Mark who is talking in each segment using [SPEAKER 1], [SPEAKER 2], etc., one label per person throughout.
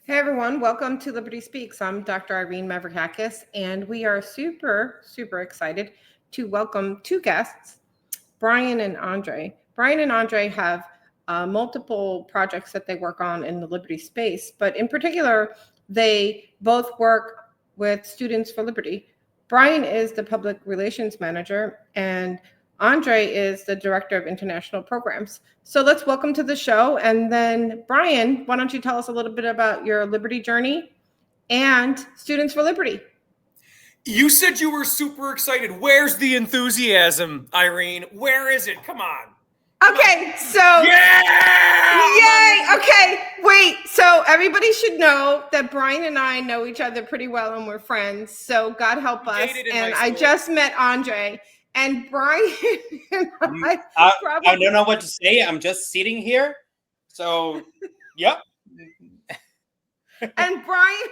[SPEAKER 1] Hey everyone, welcome to Liberty Speaks. I'm Dr. Irene Mavrakakis, and we are super excited to welcome two guests, Brian and Andre. Brian and Andre have multiple projects that they work on in the Liberty space, but in particular, they both work with Students for Liberty. Brian is the public relations manager, and Andre is the director of international programs. So let's welcome to the show. And then Brian, why don't you tell us a little bit about your Liberty journey and Students for Liberty?
[SPEAKER 2] You said you were super excited. Where's the enthusiasm, Irene? Where is it? Come on.
[SPEAKER 1] Okay, so
[SPEAKER 2] yeah!
[SPEAKER 1] Yay! Okay, wait. So everybody should know that Brian and I know each other pretty well and we're friends. So God help us. And I just met Andre. And Brian and
[SPEAKER 3] I don't know what to say. I'm just sitting here. So, yep.
[SPEAKER 1] And Brian,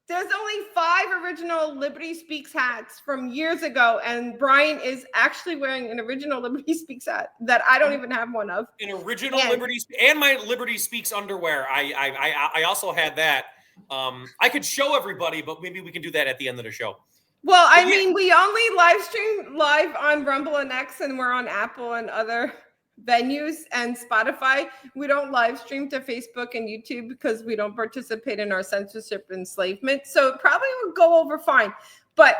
[SPEAKER 1] there's only 5 original Liberty Speaks hats from years ago. And Brian is actually wearing an original Liberty Speaks hat that I don't even have one of.
[SPEAKER 2] An original Liberty and my Liberty Speaks underwear. I also had that. I could show everybody, but maybe we can do that at the end of the show.
[SPEAKER 1] Well, I mean, we only live stream live on Rumble and X, and we're on Apple and other venues and Spotify. We don't live stream to Facebook and YouTube because we don't participate in our censorship enslavement. So it probably would go over fine. But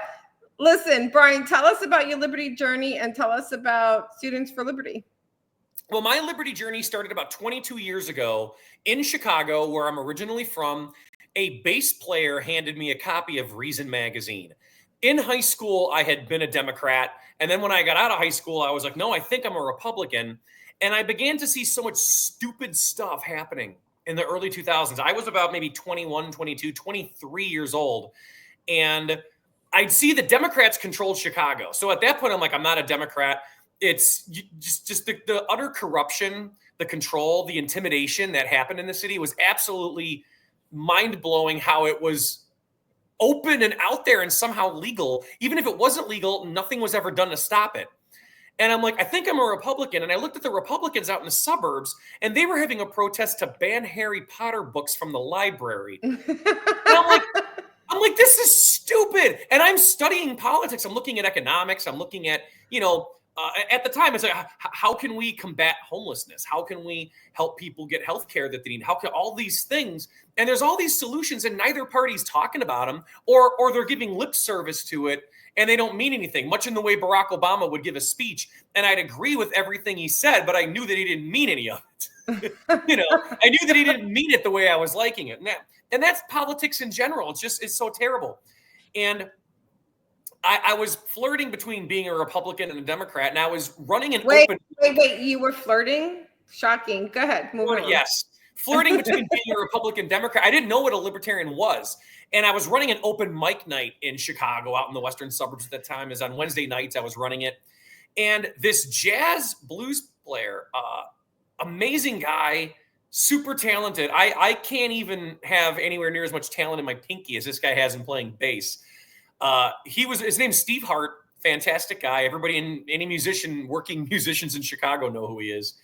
[SPEAKER 1] listen, Brian, tell us about your Liberty journey and tell us about Students for Liberty.
[SPEAKER 2] Well, my Liberty journey started about 22 years ago in Chicago, where I'm originally from. A bass player handed me a copy of Reason magazine. In high school, I had been a Democrat. And then when I got out of high school, I was like, no, I think I'm a Republican. And I began to see so much stupid stuff happening in the early 2000s. I was about maybe 21, 22, 23 years old. And I'd see the Democrats controlled Chicago. So at that point, I'm like, I'm not a Democrat. It's just the utter corruption, the control, the intimidation that happened in the city was absolutely mind-blowing how it was open and out there and somehow legal. Even if it wasn't legal, nothing was ever done to stop it. And I'm like, I think I'm a Republican. And I looked at the Republicans out in the suburbs, and they were having a protest to ban Harry Potter books from the library. And I'm like, this is stupid. And I'm studying politics. I'm looking at economics. I'm looking at, at the time, it's like, how can we combat homelessness? How can we help people get health care that they need? How can all these things? And there's all these solutions, and neither party's talking about them, or they're giving lip service to it, and they don't mean anything, much in the way Barack Obama would give a speech. And I'd agree with everything he said, but I knew that he didn't mean any of it. I knew that he didn't mean it the way I was liking it. And that's politics in general. It's so terrible. And I was flirting between being a Republican and a Democrat, and I was running an open.
[SPEAKER 1] Wait, you were flirting? Shocking. Go ahead. Move on.
[SPEAKER 2] Yes. Flirting between being a Republican Democrat. I didn't know what a libertarian was. And I was running an open mic night in Chicago out in the western suburbs at that time. Is on Wednesday nights I was running it. And this jazz blues player, amazing guy, super talented. I can't even have anywhere near as much talent in my pinky as this guy has in playing bass. His name's Steve Hart, fantastic guy. Everybody in any working musicians in Chicago know who he is.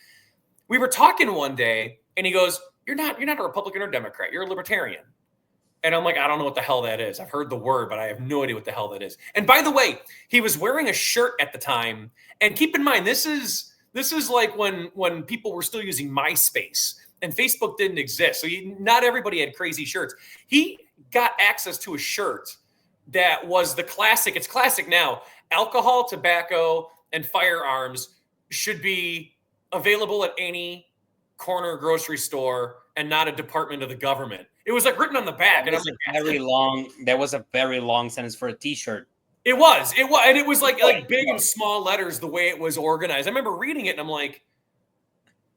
[SPEAKER 2] We were talking one day and he goes, you're not a Republican or Democrat. You're a libertarian. And I'm like, I don't know what the hell that is. I've heard the word, but I have no idea what the hell that is. And by the way, he was wearing a shirt at the time. And keep in mind, this is like when people were still using MySpace and Facebook didn't exist. So not everybody had crazy shirts. He got access to a shirt that was the classic. It's classic now. Alcohol, tobacco, and firearms should be available at any corner grocery store and not a department of the government. It was like written on the back. And I was like,
[SPEAKER 3] that was a very long sentence for a t-shirt.
[SPEAKER 2] It was. And it was like big and small letters the way it was organized. I remember reading it and I'm like,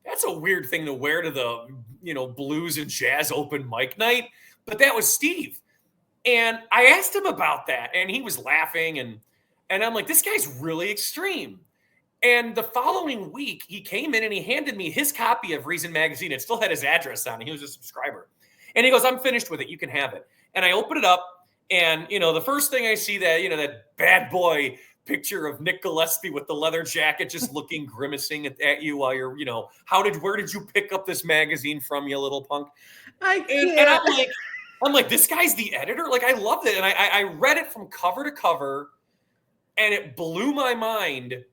[SPEAKER 2] that's a weird thing to wear to the, blues and jazz open mic night. But that was Steve. And I asked him about that, and he was laughing, and I'm like, this guy's really extreme. And the following week, he came in and he handed me his copy of Reason magazine. It still had his address on it. He was a subscriber. And he goes, I'm finished with it. You can have it. And I open it up, and, the first thing I see that bad boy picture of Nick Gillespie with the leather jacket just looking grimacing at you while you're, where did you pick up this magazine from, you little punk?
[SPEAKER 1] I can't.
[SPEAKER 2] And I'm like, I'm like, this guy's the editor? Like, I loved it. And I read it from cover to cover, and it blew my mind.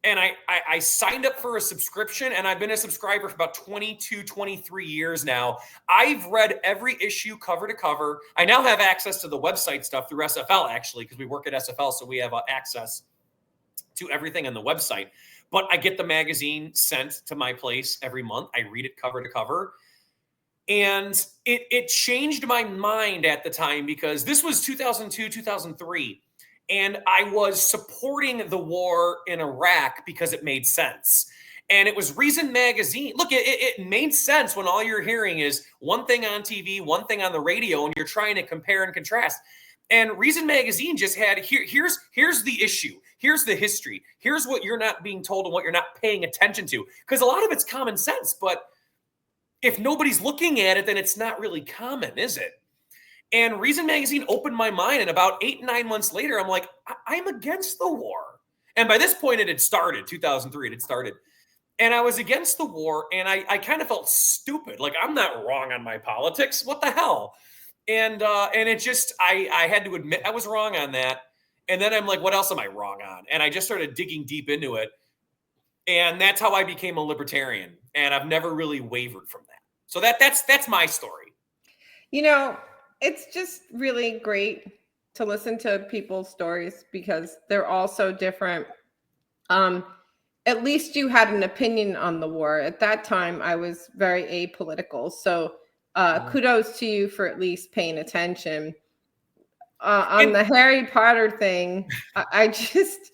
[SPEAKER 2] And I signed up for a subscription, and I've been a subscriber for about 22, 23 years now. I've read every issue cover to cover. I now have access to the website stuff through SFL, actually, because we work at SFL, so we have access to everything on the website. But I get the magazine sent to my place every month. I read it cover to cover. And it changed my mind at the time, because this was 2002, 2003. And I was supporting the war in Iraq because it made sense. And it was Reason Magazine. Look, it made sense when all you're hearing is one thing on TV, one thing on the radio, and you're trying to compare and contrast. And Reason Magazine just had, here's the issue. Here's the history. Here's what you're not being told and what you're not paying attention to. Because a lot of it's common sense, but if nobody's looking at it, then it's not really common, is it? And Reason Magazine opened my mind, and about 8-9 months later, I'm like, I'm against the war. And by this point, it had started, 2003, it had started. And I was against the war, and I kind of felt stupid. Like, I'm not wrong on my politics. What the hell? And it just, I had to admit I was wrong on that. And then I'm like, what else am I wrong on? And I just started digging deep into it. And that's how I became a libertarian. And I've never really wavered from that. So that's my story.
[SPEAKER 1] You know, it's just really great to listen to people's stories, because they're all so different. At least you had an opinion on the war. At that time, I was very apolitical. So kudos to you for at least paying attention. On the Harry Potter thing, I just,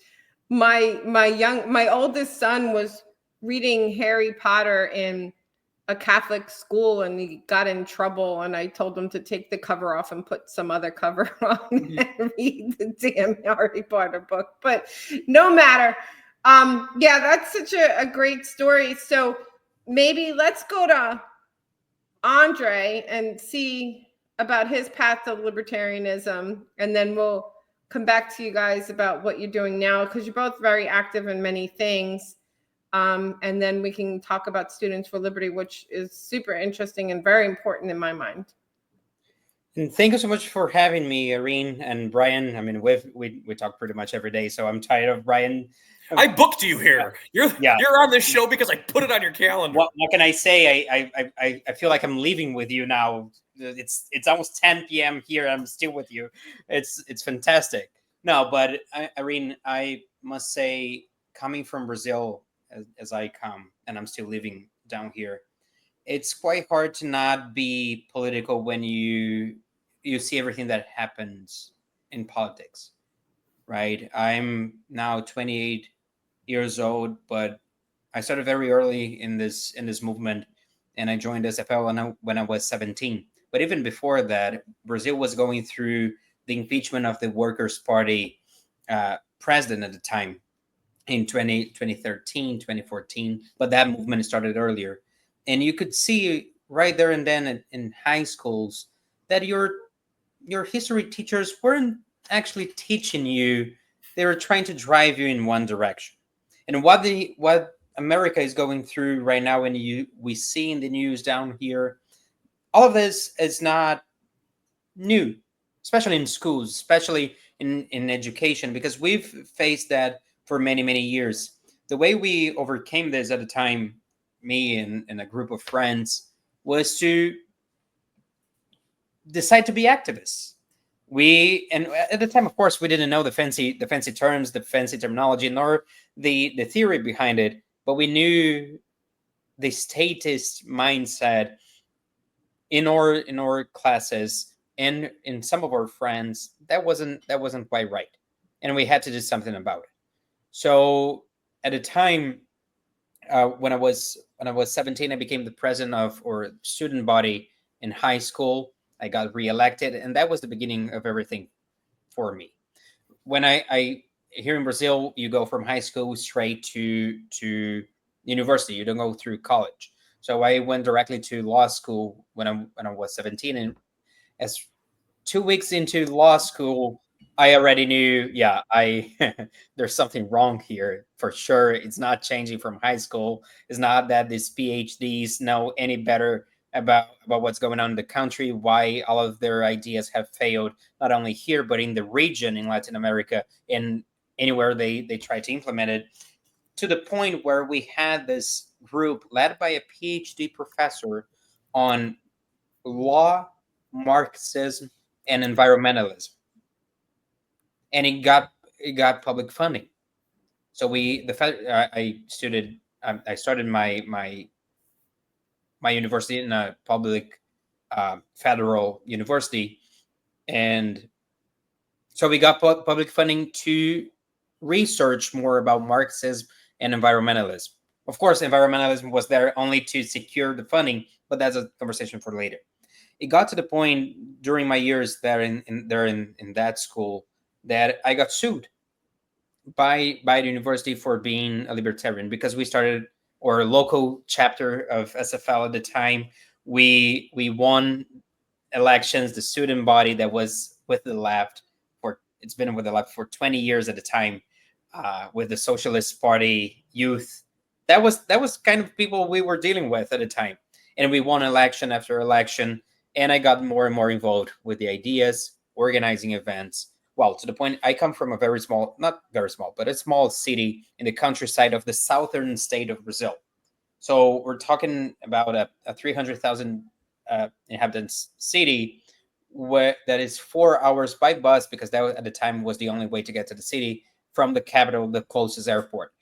[SPEAKER 1] my oldest son was reading Harry Potter in a Catholic school, and he got in trouble, and I told him to take the cover off and put some other cover on and read the damn Harry Potter book. But no matter. Yeah, that's such a great story. So maybe let's go to Andre and see about his path to libertarianism, and then we'll come back to you guys about what you're doing now, because you're both very active in many things. And then we can talk about Students for Liberty, which is super interesting and very important in my mind.
[SPEAKER 3] And thank you so much for having me, Irene and Brian. I mean, we talk pretty much every day, so I'm tired of Brian.
[SPEAKER 2] I booked you here. You're on this show because I put it on your calendar.
[SPEAKER 3] What can I say? I feel like I'm leaving with you now. It's almost 10 p.m. here. I'm still with you. It's fantastic. No, but Irene, I must say, coming from Brazil as I come, and I'm still living down here, it's quite hard to not be political when you see everything that happens in politics, right? I'm now 28 years old, but I started very early in this movement, and I joined SFL when I was 17. But even before that, Brazil was going through the impeachment of the Workers' Party president at the time in 2013, 2014. But that movement started earlier. And you could see right there and then in high schools that your history teachers weren't actually teaching you. They were trying to drive you in one direction. And what America is going through right now, and we see in the news down here, all of this is not new, especially in schools, especially in education, because we've faced that for many, many years. The way we overcame this at the time, me and a group of friends, was to decide to be activists. And at the time, of course, we didn't know the fancy terms, the fancy terminology, nor the theory behind it, but we knew the statist mindset in our classes and in some of our friends that wasn't quite right, and we had to do something about it. So at the time, when I was 17, I became the president of our student body in high school. I got reelected, and that was the beginning of everything for me. When I here in Brazil, you go from high school straight to university. You don't go through college. So I went directly to law school when I was 17, and as 2 weeks into law school, I already knew, there's something wrong here for sure. It's not changing from high school. It's not that these PhDs know any better about what's going on in the country, why all of their ideas have failed, not only here but in the region, in Latin America, and anywhere they try to implement it, to the point where we had this group led by a PhD professor on law, Marxism, and environmentalism, and it got public funding. So I started my university in a public federal university, and so we got public funding to research more about Marxism and environmentalism. Of course, environmentalism was there only to secure the funding, but that's a conversation for later. It got to the point during my years there in that school that I got sued by the university for being a libertarian, because we started our local chapter of SFL at the time. We won elections, the student body that was with the left it's been with the left for 20 years at a time, with the Socialist Party youth. That was kind of people we were dealing with at the time, and we won election after election. And I got more and more involved with the ideas, organizing events. Well, to the point, I come from a very small, not very small, but a small city in the countryside of the southern state of Brazil. So we're talking about a 300,000 inhabitants city that is 4 hours by bus, because that at the time was the only way to get to the city from the capital, the closest airport.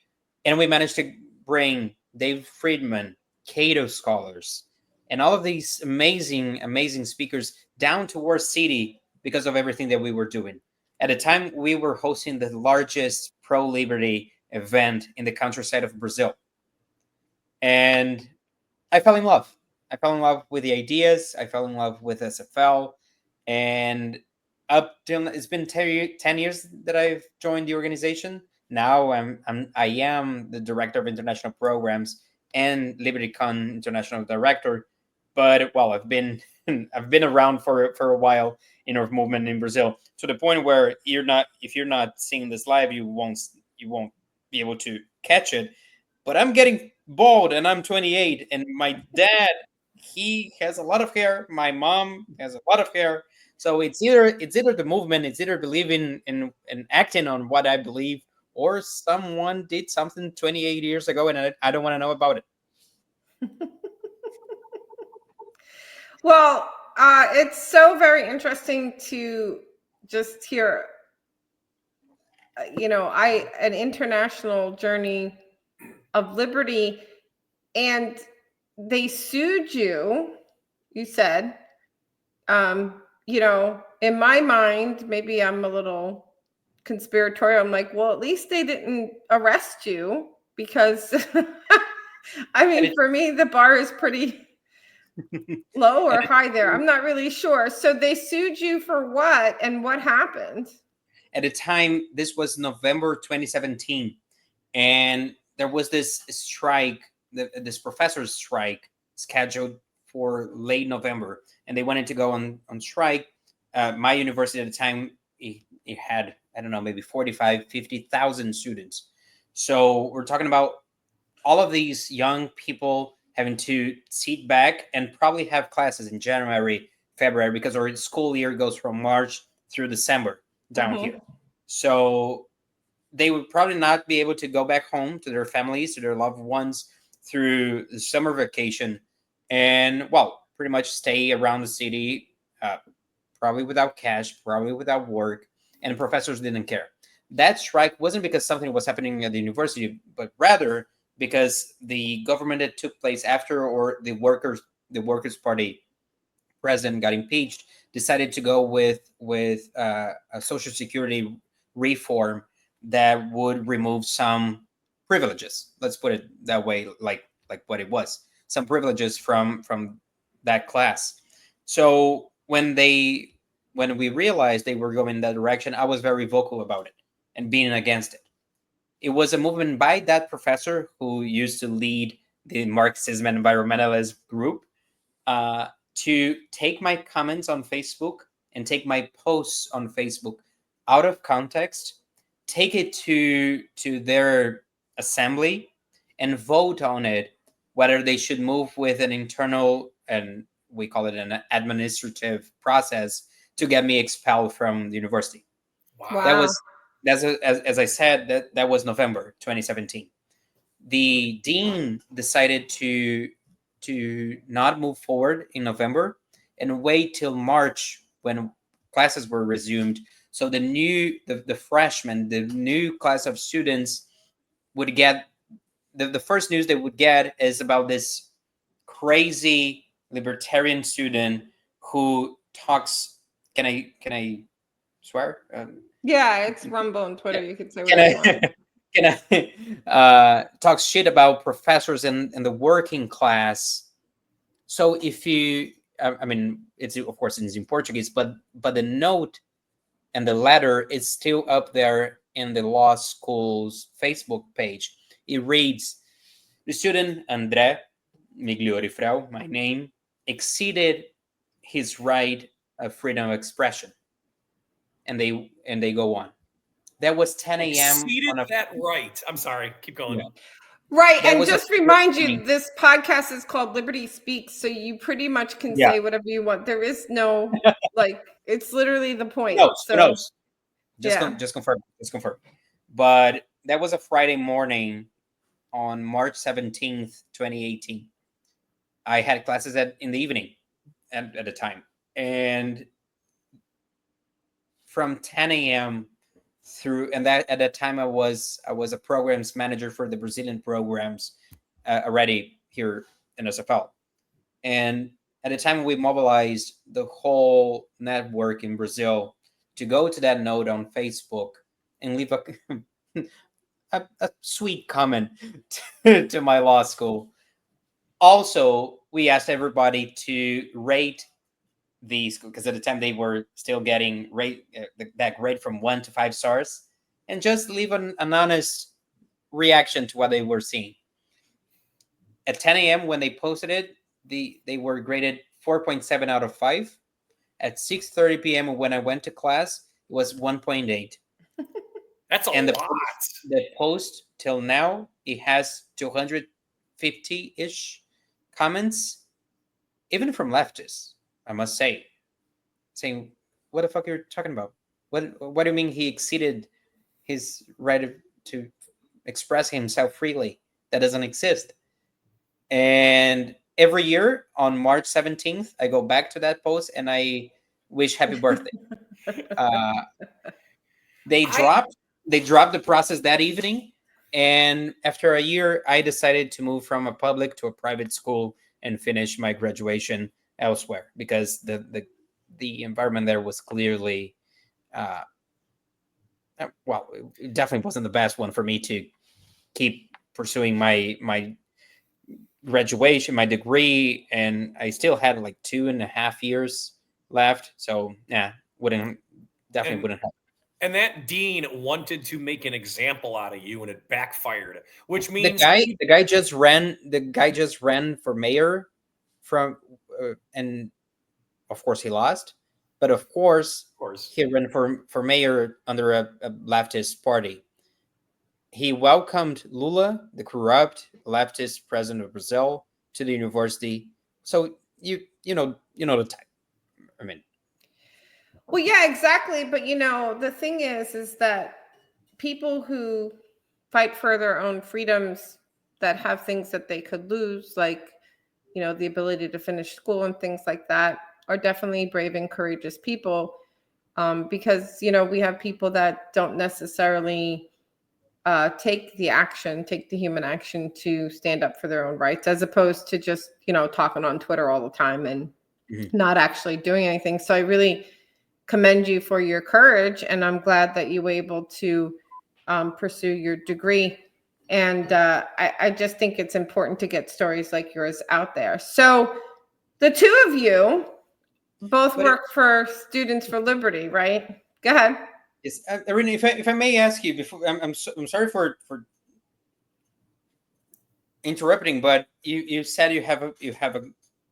[SPEAKER 3] And we managed to bring Dave Friedman, Cato scholars, and all of these amazing speakers down to our city because of everything that we were doing. At the time, we were hosting the largest pro-liberty event in the countryside of Brazil. And I fell in love. I fell in love with the ideas. I fell in love with SFL. And up till it's been 10 years that I've joined the organization. Now I am the director of international programs and LibertyCon international director. But well, I've been around for a while in our movement in Brazil, to the point where if you're not seeing this live, you won't be able to catch it. But I'm getting bald, and I'm 28, and my dad, he has a lot of hair. My mom has a lot of hair. So it's either the movement, it's either believing in acting on what I believe, or someone did something 28 years ago, and I don't want to know about it.
[SPEAKER 1] Well, it's so very interesting to just hear, an international journey of liberty, and they sued you. You said, in my mind, maybe I'm a little conspiratorial. I'm like, well, at least they didn't arrest you, because I mean, for me, the bar is pretty low or high there. I'm not really sure. So they sued you for what, and what happened?
[SPEAKER 3] At the time, this was November 2017, and there was this strike, this professor's strike scheduled for late November, and they wanted to go on strike. My university at the time, it had, I don't know, maybe 50,000 students. So we're talking about all of these young people having to sit back and probably have classes in January, February, because our school year goes from March through December down here. So they would probably not be able to go back home to their families, to their loved ones through the summer vacation, and well, pretty much stay around the city, probably without cash, probably without work, and professors didn't care. That strike wasn't because something was happening at the university, but rather because the government that took place after, or the Workers' Party president got impeached, decided to go with a Social Security reform that would remove some privileges. Let's put it that way, like what it was, some privileges from that class. So when we realized they were going in that direction, I was very vocal about it and being against it. It was a movement by that professor who used to lead the Marxism and environmentalist group, to take my comments on Facebook and take my posts on Facebook out of context, take it to their assembly, and vote on it, whether they should move with an internal and we call it an administrative process to get me expelled from the university.
[SPEAKER 1] Wow.
[SPEAKER 3] As I said, that was November 2017. The dean decided to not move forward in November and wait till March when classes were resumed. So the freshmen, the new class of students would get the first news they would get is about this crazy libertarian student who talks. Can I swear?
[SPEAKER 1] Yeah, it's Rumble and Twitter. You could say
[SPEAKER 3] Can
[SPEAKER 1] whatever you want.
[SPEAKER 3] can I talks shit about professors in the working class. So if you, I mean, it's of course it's in Portuguese, but the note and the letter is still up there in the law school's Facebook page. It reads, the student Andre Freo, my name, exceeded his right of freedom of expression. And they go on. That was 10 a.m.
[SPEAKER 2] Exceeded that right. I'm sorry. Keep going.
[SPEAKER 3] Yeah.
[SPEAKER 1] Right.
[SPEAKER 3] That
[SPEAKER 1] And
[SPEAKER 3] was
[SPEAKER 1] just
[SPEAKER 3] a
[SPEAKER 1] remind you,
[SPEAKER 3] meeting.
[SPEAKER 1] this podcast is called Liberty Speaks. So you pretty much can
[SPEAKER 3] Yeah.
[SPEAKER 1] say whatever you want. There is no, like, it's literally the point.
[SPEAKER 3] Who knows?
[SPEAKER 1] Yeah.
[SPEAKER 3] Just confirm. But that was a Friday morning on March 17th, 2018. I had classes in the evening at the time. And from 10 a.m. through, and that at that time I was a programs manager for the Brazilian programs already here in SFL. And at the time we mobilized the whole network in Brazil to go to that node on Facebook and leave a sweet comment to my law school. Also, we asked everybody to rate these, because at the time they were still getting that grade from 1 to 5 stars, and just leave an honest reaction to what they were seeing. At 10 a.m. when they posted it, they were graded 4.7 out of 5. At 6:30 p.m. when I went to class, it was 1.8.
[SPEAKER 2] That's a
[SPEAKER 3] And
[SPEAKER 2] lot.
[SPEAKER 3] The post till now, it has 250-ish comments, even from leftists, I must say, saying, what the fuck are you talking about? What do you mean he exceeded his right to express himself freely? That doesn't exist. And every year on March 17th, I go back to that post and I wish happy birthday. They dropped the process that evening. And after a year, I decided to move from a public to a private school and finish my graduation elsewhere, because the environment there was clearly, well, it definitely wasn't the best one for me to keep pursuing my graduation, my degree, and I still had like 2.5 years left. So yeah, wouldn't happen.
[SPEAKER 2] And that dean wanted to make an example out of you, and it backfired. Which means
[SPEAKER 3] the guy just ran for mayor and of course he lost. But of course he ran for mayor under a leftist party. He welcomed Lula, the corrupt leftist president of Brazil, to the university. So you know the type. I mean,
[SPEAKER 1] Well, yeah, exactly. But the thing is that people who fight for their own freedoms, that have things that they could lose, like, the ability to finish school and things like that, are definitely brave and courageous people. Because, we have people that don't necessarily take the human action to stand up for their own rights, as opposed to just, talking on Twitter all the time and not actually doing anything. So I really commend you for your courage, and I'm glad that you were able to pursue your degree. And I just think it's important to get stories like yours out there. So the two of you both work for Students for Liberty, right? Go ahead.
[SPEAKER 3] Yes, Irene, if I may ask you before, I'm sorry for interrupting, but you said you have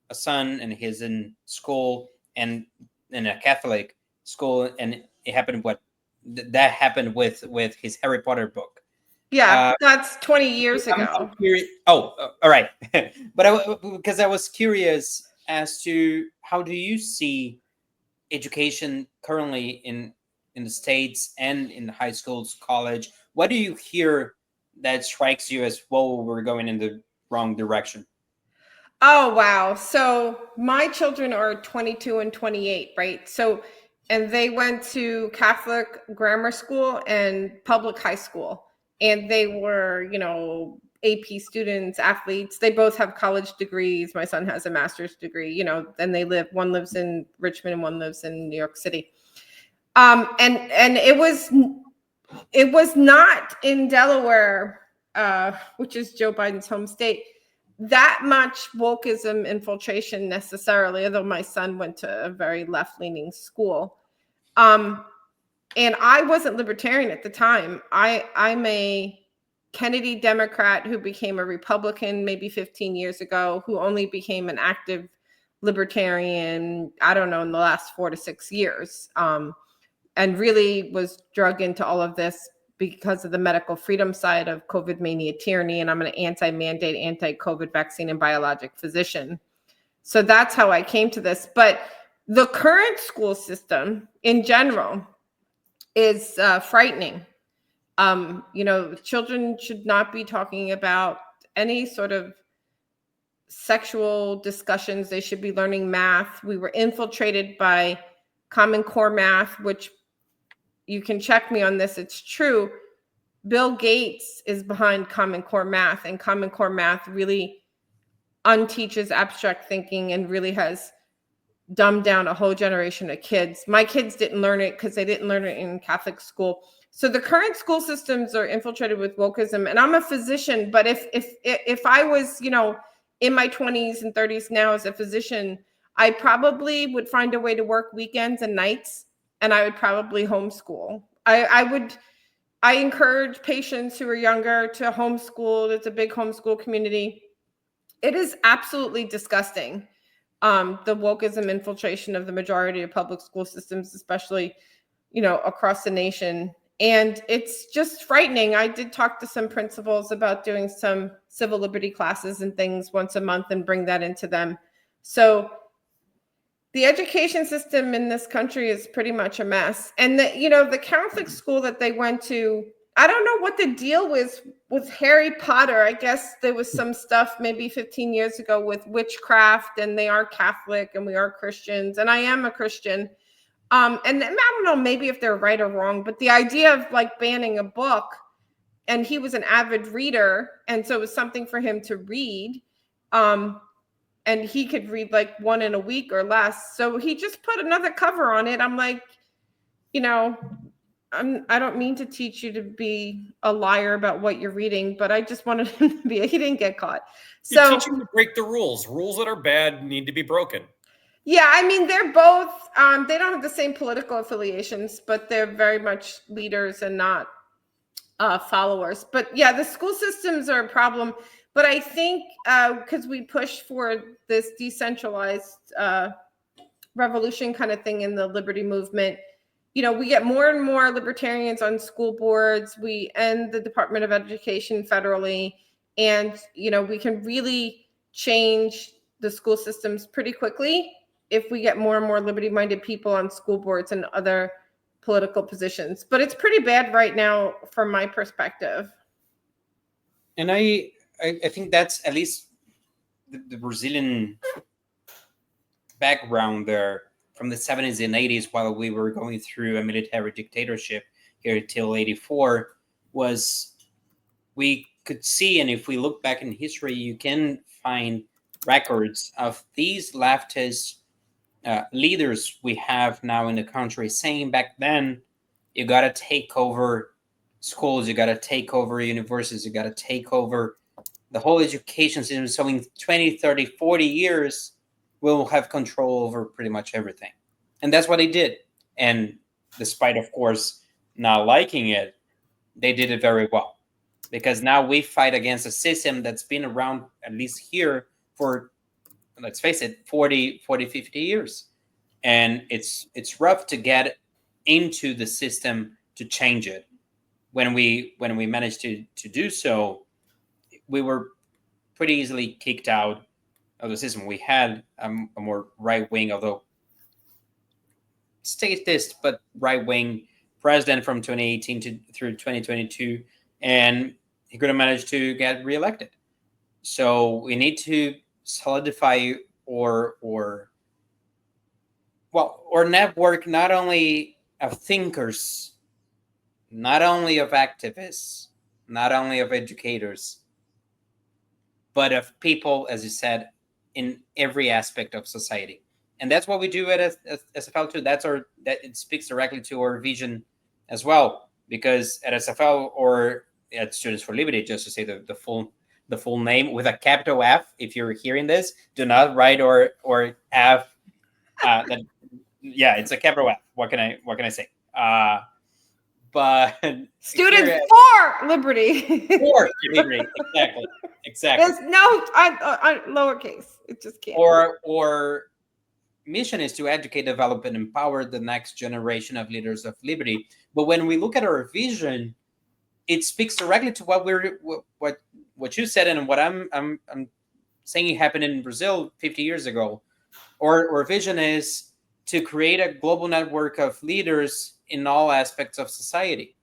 [SPEAKER 3] a son and he's in school and in a Catholic school, and it happened that happened with his Harry Potter book.
[SPEAKER 1] Yeah, that's 20 years ago.
[SPEAKER 3] I'm curious. Oh, all right. But because I was curious, as to how do you see education currently in the States and in high schools, college? What do you hear that strikes you as, whoa, we're going in the wrong direction?
[SPEAKER 1] Oh, wow. So my children are 22 and 28, right? So, and they went to Catholic grammar school and public high school. And they were, AP students, athletes. They both have college degrees. My son has a master's degree, and one lives in Richmond and one lives in New York City. And it was not in Delaware, which is Joe Biden's home state, that much wokeism infiltration necessarily, although my son went to a very left-leaning school. And I wasn't libertarian at the time. I'm a Kennedy Democrat who became a Republican maybe 15 years ago, who only became an active libertarian, I don't know, in the last 4 to 6 years. And really was drug into all of this because of the medical freedom side of COVID mania tyranny. And I'm an anti-mandate, anti-COVID vaccine and biologic physician. So that's how I came to this. But the current school system in general is frightening. Children should not be talking about any sort of sexual discussions. They should be learning math. We were infiltrated by Common Core math, which you can check me on this, it's true. Bill Gates is behind Common Core math, and Common Core math really unteaches abstract thinking and really has dumbed down a whole generation of kids. My kids didn't learn it because they didn't learn it in Catholic school. So the current school systems are infiltrated with wokeism. And I'm a physician, but if I was, in my 20s and 30s now as a physician, I probably would find a way to work weekends and nights, and I would probably homeschool. I encourage patients who are younger to homeschool. It's a big homeschool community. It is absolutely disgusting. The wokeism infiltration of the majority of public school systems, especially, across the nation. And it's just frightening. I did talk to some principals about doing some civil liberty classes and things once a month and bring that into them. So the education system in this country is pretty much a mess. And the Catholic school that they went to, I don't know what the deal was with Harry Potter. I guess there was some stuff maybe 15 years ago with witchcraft, and they are Catholic and we are Christians, and I am a Christian. And I don't know maybe if they're right or wrong, but the idea of like banning a book, and he was an avid reader, and so it was something for him to read. And he could read like one in a week or less. So he just put another cover on it. I'm like, I don't mean to teach you to be a liar about what you're reading, but I just wanted him to be, he didn't get caught. So
[SPEAKER 2] you teach him to break the rules. Rules that are bad need to be broken.
[SPEAKER 1] Yeah, I mean, they're both, they don't have the same political affiliations, but they're very much leaders and not followers. But yeah, the school systems are a problem. But I think because we push for this decentralized revolution kind of thing in the liberty movement, we get more and more libertarians on school boards. We end the Department of Education federally, and we can really change the school systems pretty quickly if we get more and more liberty-minded people on school boards and other political positions. But it's pretty bad right now from my perspective.
[SPEAKER 3] And I think that's at least the Brazilian background there from the 70s and 80s, while we were going through a military dictatorship here till 84, was we could see, and if we look back in history, you can find records of these leftist leaders we have now in the country saying back then, you got to take over schools, you got to take over universities, you got to take over the whole education system. So in 20, 30, 40 years, we'll have control over pretty much everything. And that's what they did. And despite, of course, not liking it, they did it very well. Because now we fight against a system that's been around, at least here, for, let's face it, 40, 50 years. And it's rough to get into the system to change it. When we managed to do so, we were pretty easily kicked out of the system. We had a more right wing, although statist, but right wing president from 2018 through 2022, and he couldn't manage to get reelected. So we need to solidify or network not only of thinkers, not only of activists, not only of educators, but of people, as you said, in every aspect of society. And that's what we do at SFL too. That it speaks directly to our vision as well, because at SFL or at Students for Liberty, just to say the full name with a capital F. If you're hearing this, do not write or F. That yeah, it's a capital F. What can I say? But
[SPEAKER 1] Students for Liberty.
[SPEAKER 3] For Liberty, exactly.
[SPEAKER 1] There's no lowercase. It just can't.
[SPEAKER 3] Or mission is to educate, develop, and empower the next generation of leaders of liberty. But when we look at our vision, it speaks directly to what you said and what I'm saying happened in Brazil 50 years ago. Our vision is to create a global network of leaders in all aspects of society,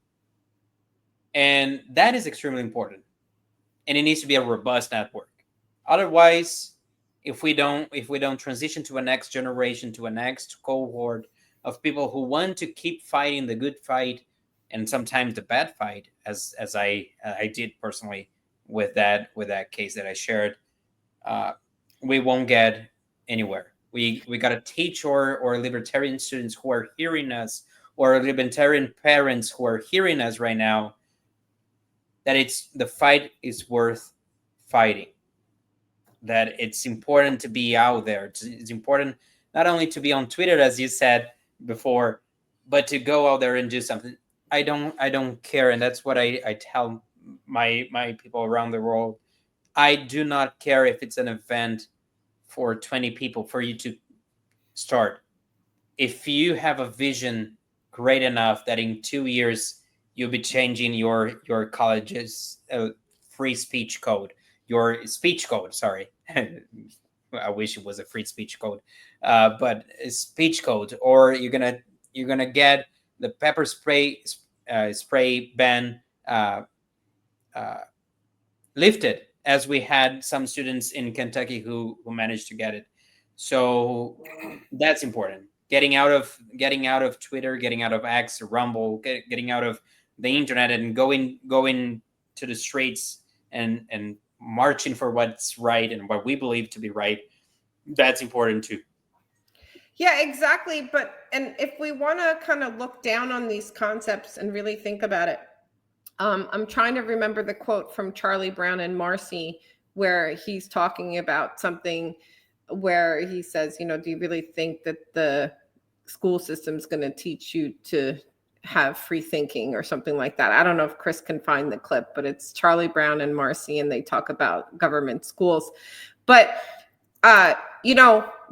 [SPEAKER 3] and that is extremely important. And it needs to be a robust network. Otherwise, if we don't transition to a next generation, to a next cohort of people who want to keep fighting the good fight and sometimes the bad fight, as I did personally with that case that I shared, we won't get anywhere. We got to teach our libertarian students who are hearing us, or libertarian parents who are hearing us right now, that the fight is worth fighting. That it's important to be out there. It's important not only to be on Twitter, as you said before, but to go out there and do something. I don't care, and that's what I tell my people around the world. I do not care if it's an event for 20 people for you to start. If you have a vision great enough that in 2 years you'll be changing your college's free speech code, your speech code. Sorry, I wish it was a free speech code, but a speech code, or you're gonna get the pepper spray ban lifted, as we had some students in Kentucky who managed to get it. So that's important. Getting out of Twitter, getting out of X, Rumble, getting out of the internet, and going to the streets and marching for what's right and what we believe to be right. That's important too.
[SPEAKER 1] Yeah, exactly. And if we want to kind of look down on these concepts and really think about it, I'm trying to remember the quote from Charlie Brown and Marcy, where he's talking about something where he says, do you really think that the school system's going to teach you to have free thinking or something like that? I don't know if Chris can find the clip, but it's Charlie Brown and Marcy, and they talk about government schools. But,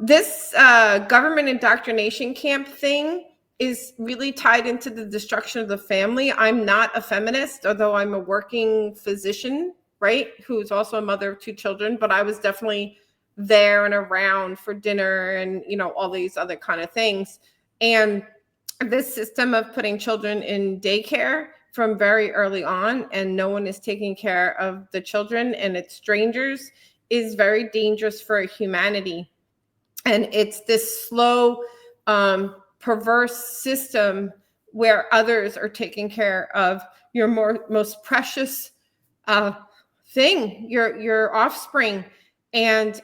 [SPEAKER 1] this government indoctrination camp thing is really tied into the destruction of the family. I'm not a feminist, although I'm a working physician, right, who's also a mother of 2 children, but I was definitely there and around for dinner and, all these other kind of things. And this system of putting children in daycare from very early on, and no one is taking care of the children and it's strangers, is very dangerous for humanity. And it's this slow, perverse system where others are taking care of your most precious thing, your offspring. And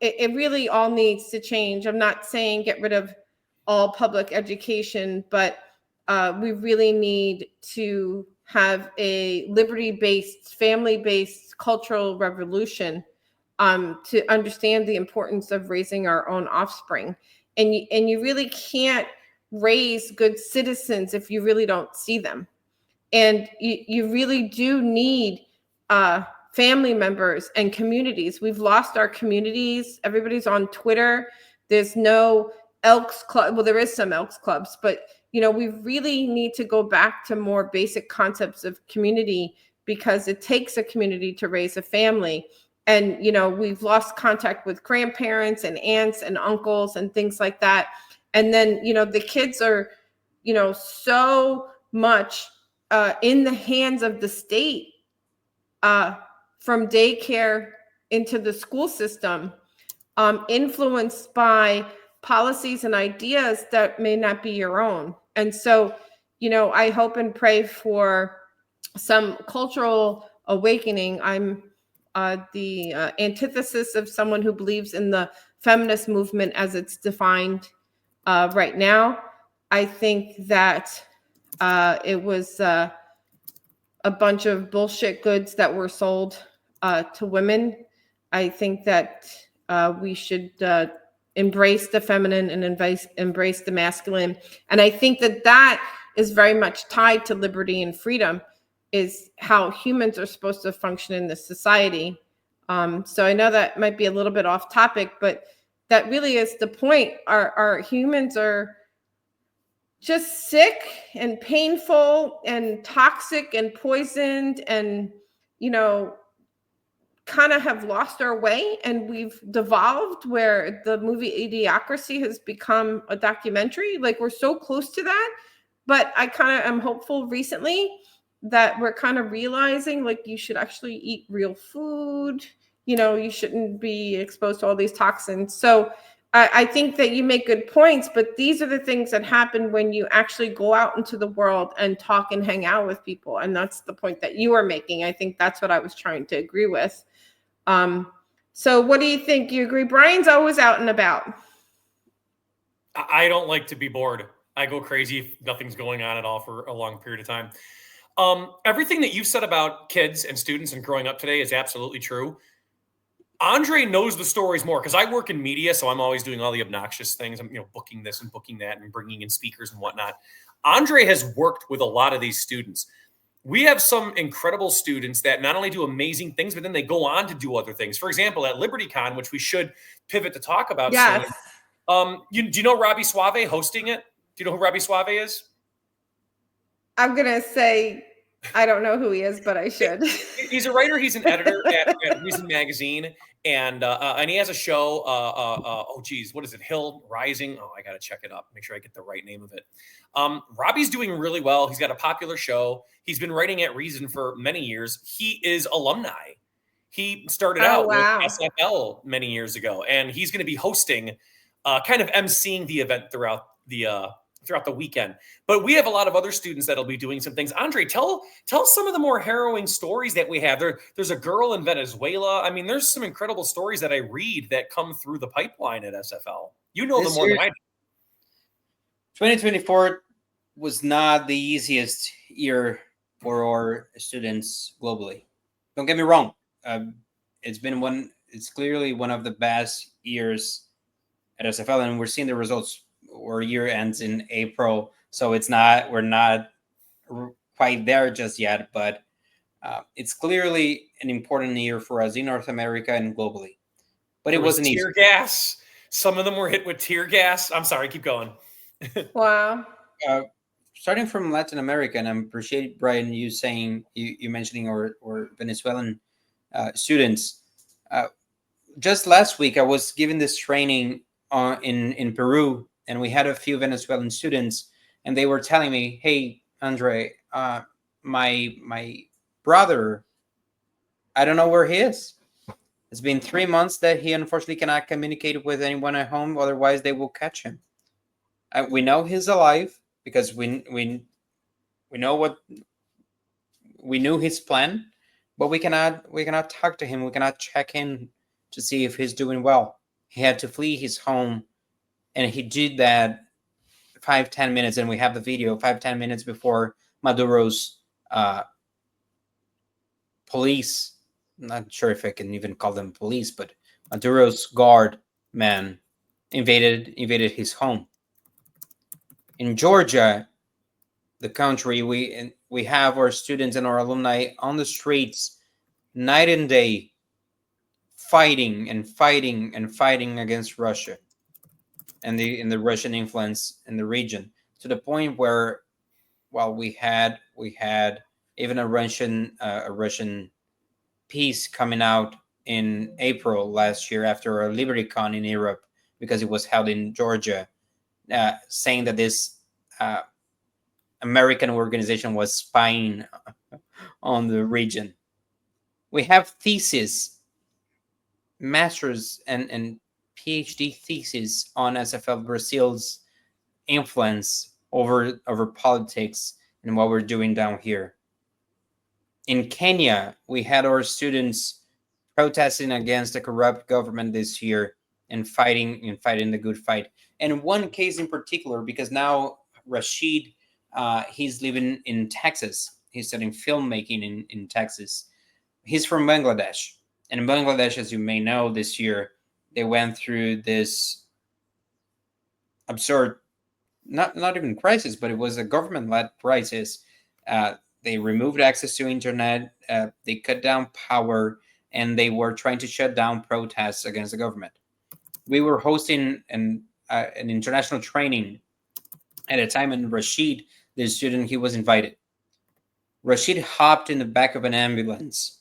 [SPEAKER 1] it really all needs to change. I'm not saying get rid of all public education, but we really need to have a liberty-based, family-based cultural revolution to understand the importance of raising our own offspring. And you really can't raise good citizens if you really don't see them. And you really do need family members and communities. We've lost our communities. Everybody's on Twitter. There's no Elks Club. Well, there is some Elks Clubs, but we really need to go back to more basic concepts of community, because it takes a community to raise a family. And, we've lost contact with grandparents and aunts and uncles and things like that. And then, the kids are, so much in the hands of the state, from daycare into the school system, influenced by policies and ideas that may not be your own. And so, I hope and pray for some cultural awakening. I'm the antithesis of someone who believes in the feminist movement as it's defined right now. I think that it was a bunch of bullshit goods that were sold to women. I think that we should embrace the feminine and embrace the masculine. And I think that is very much tied to liberty and freedom, is how humans are supposed to function in this society. So I know that might be a little bit off topic, but that really is the point. Our humans are just sick and painful and toxic and poisoned, and kind of have lost our way, and we've devolved where the movie Idiocracy has become a documentary. Like, we're so close to that, but I kind of am hopeful recently that we're kind of realizing, like, you should actually eat real food. You shouldn't be exposed to all these toxins. So I think that you make good points, but these are the things that happen when you actually go out into the world and talk and hang out with people. And that's the point that you are making. I think that's what I was trying to agree with. So what do you think? You agree? Brian's always out and about.
[SPEAKER 2] I don't like to be bored. I go crazy if nothing's going on at all for a long period of time. Everything that you've said about kids and students and growing up today is absolutely true. Andre knows the stories more because I work in media, so I'm always doing all the obnoxious things. I'm, booking this and booking that and bringing in speakers and whatnot. Andre has worked with a lot of these students. We have some incredible students that not only do amazing things, but then they go on to do other things. For example, at LibertyCon, which we should pivot to talk about soon. Do you know Robbie Suave hosting it? Do you know who Robbie Suave is?
[SPEAKER 1] I'm going to say I don't know who he is, but I should.
[SPEAKER 2] He's a writer. He's an editor at Reason Magazine, and he has a show. What is it? Hill Rising. Oh, I got to check it up. Make sure I get the right name of it. Robbie's doing really well. He's got a popular show. He's been writing at Reason for many years. He is alumni. He started out with SFL many years ago, and he's going to be hosting, kind of emceeing the event throughout the weekend. But we have a lot of other students that'll be doing some things. Andre, tell some of the more harrowing stories that we have. There's a girl in Venezuela. I mean, there's some incredible stories that I read that come through the pipeline at SFL. You know them more than I do.
[SPEAKER 3] 2024 was not the easiest year for our students globally. Don't get me wrong. It's clearly one of the best years at SFL, and we're seeing the results. Our year ends in April, so we're not quite there just yet, but it's clearly an important year for us in North America and globally. But it wasn't
[SPEAKER 2] tear gas. Some of them were hit with tear gas. I'm sorry, keep going.
[SPEAKER 1] Wow.
[SPEAKER 3] Starting from Latin America, and I appreciate, Brian, you mentioning our Venezuelan students. Just last week, I was giving this training in Peru, and we had a few Venezuelan students, and they were telling me, "Hey, Andre, my brother, I don't know where he is. It's been 3 months that he unfortunately cannot communicate with anyone at home. Otherwise, they will catch him. We know he's alive because we know we knew his plan, but we cannot talk to him. We cannot check in to see if he's doing well. He had to flee his home, and he did that 5-10 minutes, and we have the video 5-10 minutes before Maduro's police. I'm not sure if I can even call them police, but Maduro's guard man invaded his home. In Georgia, the country, we have our students and our alumni on the streets night and day, fighting against Russia and the Russian influence in the region, to the point where, well, we had even a Russian piece coming out in April last year after a LibertyCon in Europe, because it was held in Georgia, saying that this American organization was spying on the region. We have theses, master's and PhD thesis on SFL Brazil's influence over politics and what we're doing down here. In Kenya, we had our students protesting against the corrupt government this year and fighting the good fight. And one case in particular, because now Rashid, he's living in Texas. He's studying filmmaking in Texas. He's from Bangladesh. And in Bangladesh, as you may know, this year, they went through this absurd, not even crisis, but it was a government-led crisis. They removed access to internet, they cut down power, and they were trying to shut down protests against the government. We were hosting an international training at a time, and Rashid, the student, he was invited. Rashid hopped in the back of an ambulance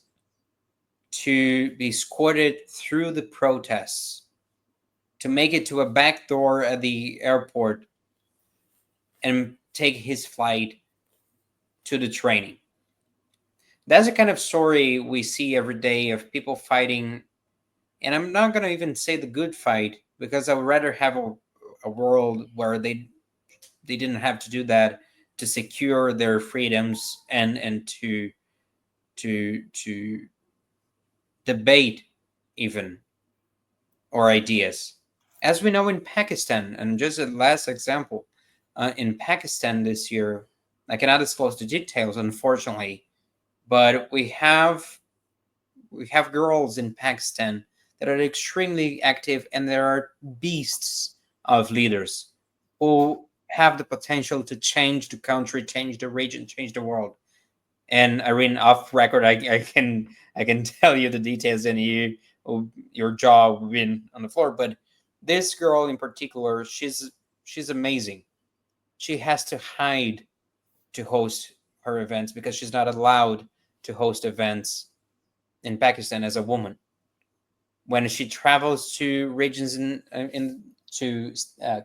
[SPEAKER 3] to be escorted through the protests to make it to a back door at the airport and take his flight to the training. That's the kind of story we see every day of people fighting. And I'm not going to even say the good fight, because I would rather have a world where they didn't have to do that to secure their freedoms and to debate even or ideas. As we know in Pakistan, and just a last example, in Pakistan this year, I cannot disclose the details, unfortunately, but we have girls in Pakistan that are extremely active, and there are beasts of leaders who have the potential to change the country, change the region, change the world. And Irene, off record, I can tell you the details, and your jaw will be on the floor. But this girl in particular, she's amazing. She has to hide to host her events because she's not allowed to host events in Pakistan as a woman. When she travels to regions to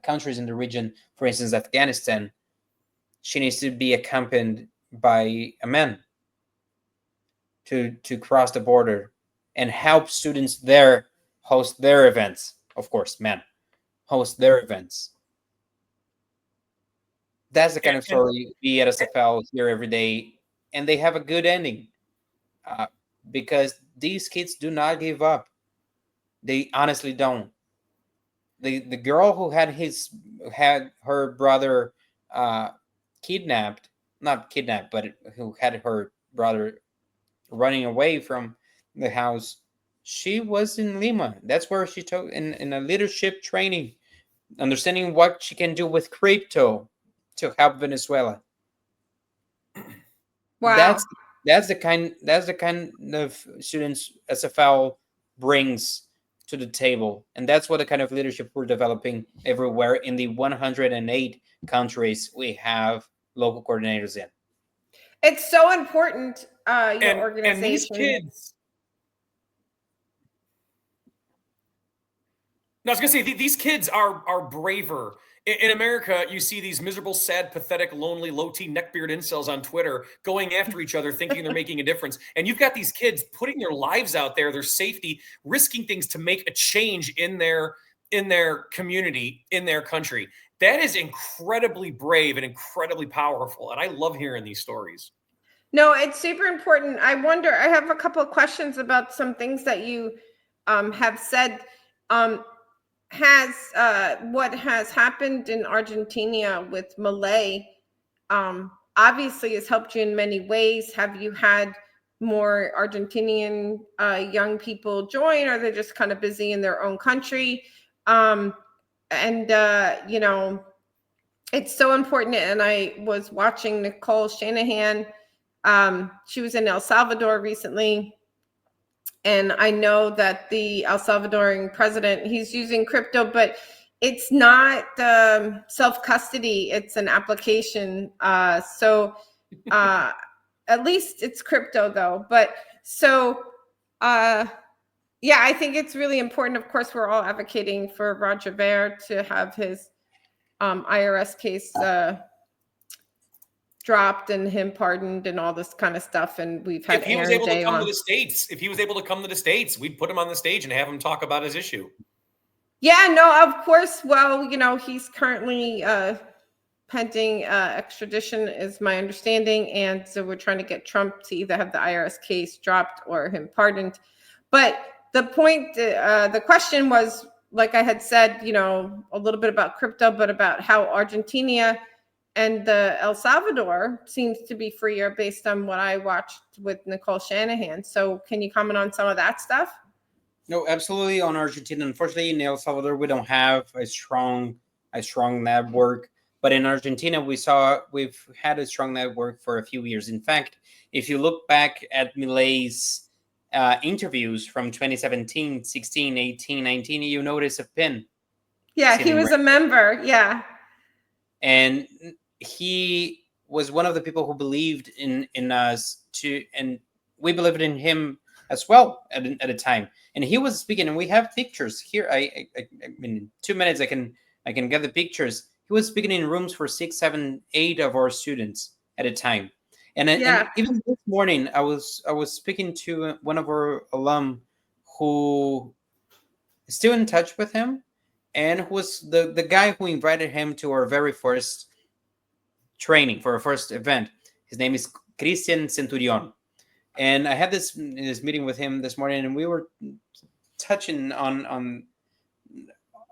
[SPEAKER 3] countries in the region, for instance, Afghanistan, she needs to be accompanied by a man to cross the border and help students there host their events. Of course, men host their events. That's the kind of story we at SFL hear every day, and they have a good ending because these kids do not give up. They honestly don't. The girl who had her brother kidnapped, not kidnapped, but who had her brother running away from the house, she was in Lima. That's where she took in a leadership training, understanding what she can do with crypto to help Venezuela.
[SPEAKER 1] Wow.
[SPEAKER 3] That's the kind of students SFL brings to the table, and that's what the kind of leadership we're developing everywhere in the 108 countries we have local coordinators in.
[SPEAKER 1] It's so important, your organization.
[SPEAKER 2] And these kids. No, I was going to say, these kids are braver. In America, you see these miserable, sad, pathetic, lonely, low-T, neckbeard incels on Twitter going after each other, thinking they're making a difference. And you've got these kids putting their lives out there, their safety, risking things to make a change in their community, in their country. That is incredibly brave and incredibly powerful. And I love hearing these stories.
[SPEAKER 1] No, it's super important. I wonder, I have a couple of questions about some things that you have said. What has happened in Argentina with Malay obviously has helped you in many ways. Have you had more Argentinian young people join, or they're just kind of busy in their own country? You know, it's so important. And I was watching Nicole Shanahan. She was in El Salvador recently. And I know that the El Salvadoran president, he's using crypto, but it's not self-custody. It's an application. So at least it's crypto though. But so Yeah, I think it's really important. Of course, we're all advocating for Roger Ver to have his IRS case dropped and him pardoned and all this kind of stuff. And we've had
[SPEAKER 2] If he was
[SPEAKER 1] Aaron
[SPEAKER 2] able to
[SPEAKER 1] Day
[SPEAKER 2] come to
[SPEAKER 1] on.
[SPEAKER 2] the States, we'd put him on the stage and have him talk about his issue.
[SPEAKER 1] Yeah, no, of course. Well, he's currently pending extradition, is my understanding. And so we're trying to get Trump to either have the IRS case dropped or him pardoned. But the point, the question was, like I had said, a little bit about crypto, but about how Argentina and El Salvador seems to be freer based on what I watched with Nicole Shanahan. So can you comment on some of that stuff?
[SPEAKER 3] No, absolutely. On Argentina, unfortunately, in El Salvador, we don't have a strong network. But in Argentina, we've had a strong network for a few years. In fact, if you look back at Milei's interviews from 2017, 16, 18, 19, you notice a pin.
[SPEAKER 1] Yeah, he was a member. Yeah.
[SPEAKER 3] And he was one of the people who believed in us and we believed in him as well at a time. And he was speaking, and we have pictures here. I mean, in 2 minutes I can get the pictures. He was speaking in rooms for 6, 7, 8 of our students at a time. And even this morning, I was speaking to one of our alum who is still in touch with him, and who was the guy who invited him to our very first training, for our first event. His name is Christian Centurion. And I had this meeting with him this morning, and we were touching on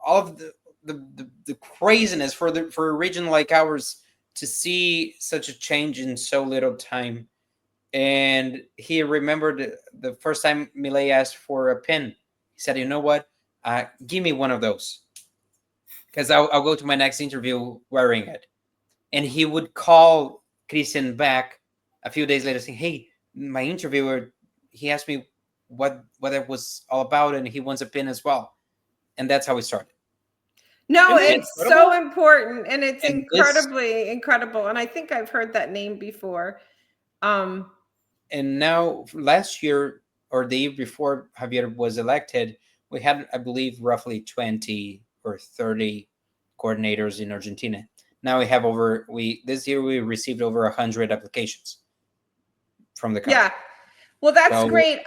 [SPEAKER 3] all of the craziness for a region like ours to see such a change in so little time. And he remembered the first time Milei asked for a pin. He said, "You know what? Give me one of those, because I'll go to my next interview wearing it." And he would call Christian back a few days later saying, "Hey, my interviewer, he asked me what it was all about, and he wants a pin as well." And that's how we started.
[SPEAKER 1] No, it's so important, and it's incredibly incredible. And I think I've heard that name before.
[SPEAKER 3] And now, last year or the year before Javier was elected, we had, I believe, roughly 20 or 30 coordinators in Argentina. Now we have this year we received over 100 applications from the country.
[SPEAKER 1] Yeah, well, that's great.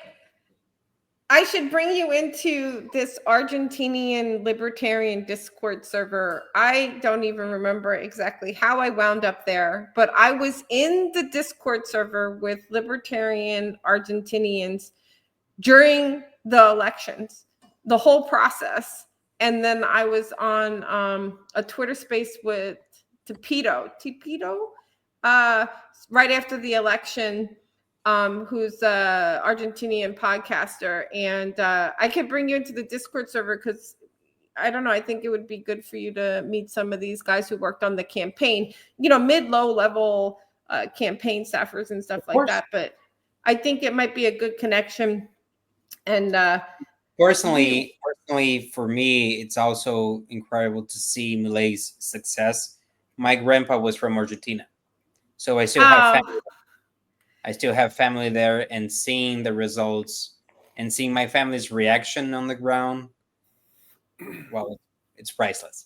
[SPEAKER 1] I should bring you into this Argentinian libertarian Discord server. I don't even remember exactly how I wound up there, but I was in the Discord server with libertarian Argentinians during the elections, the whole process. And then I was on a Twitter space with Tepito, right after the election, who's a Argentinian podcaster. And I could bring you into the Discord server because I don't know, I think it would be good for you to meet some of these guys who worked on the campaign, mid-low level campaign staffers and stuff like that. But I think it might be a good connection. And
[SPEAKER 3] personally, for me, it's also incredible to see Milei's success. My grandpa was from Argentina, so I still have family. I still have family there, and seeing the results and seeing my family's reaction on the ground, well, it's priceless.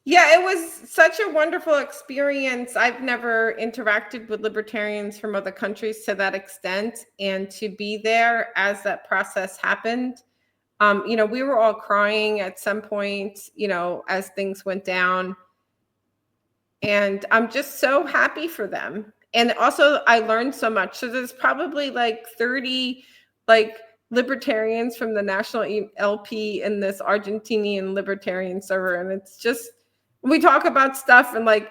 [SPEAKER 1] Yeah, it was such a wonderful experience. I've never interacted with libertarians from other countries to that extent, and to be there as that process happened. We were all crying at some point, as things went down. And I'm just so happy for them. And also I learned so much. So there's probably like 30 libertarians from the national LP in this Argentinian libertarian server. And it's just, we talk about stuff and I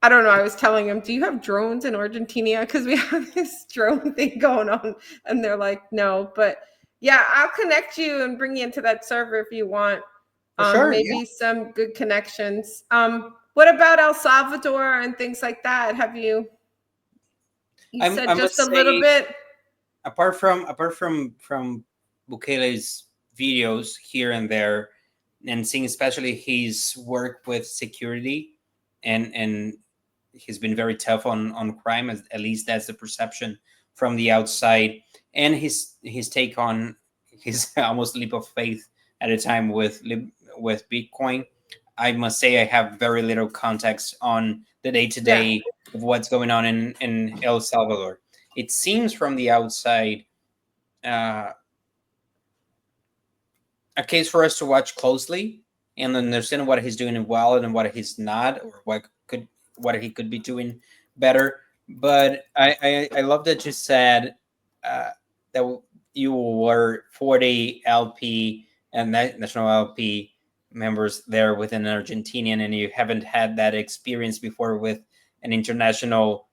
[SPEAKER 1] don't know, I was telling them, do you have drones in Argentina? Because we have this drone thing going on. And they're like, no. But yeah, I'll connect you and bring you into that server if you want.
[SPEAKER 3] Sure,
[SPEAKER 1] maybe some good connections. What about El Salvador and things like that? Have you said just a little bit?
[SPEAKER 3] Apart from Bukele's videos here and there, and seeing especially his work with security, and he's been very tough on crime, at least that's the perception from the outside, and his take on his almost leap of faith at a time with Bitcoin. I must say I have very little context on the day-to-day of what's going on in El Salvador. It seems from the outside a case for us to watch closely and understand what he's doing well and what he's not, or what he could be doing better. But I love that you said that you were 40 LP and national LP members there with an Argentinian, and you haven't had that experience before with an international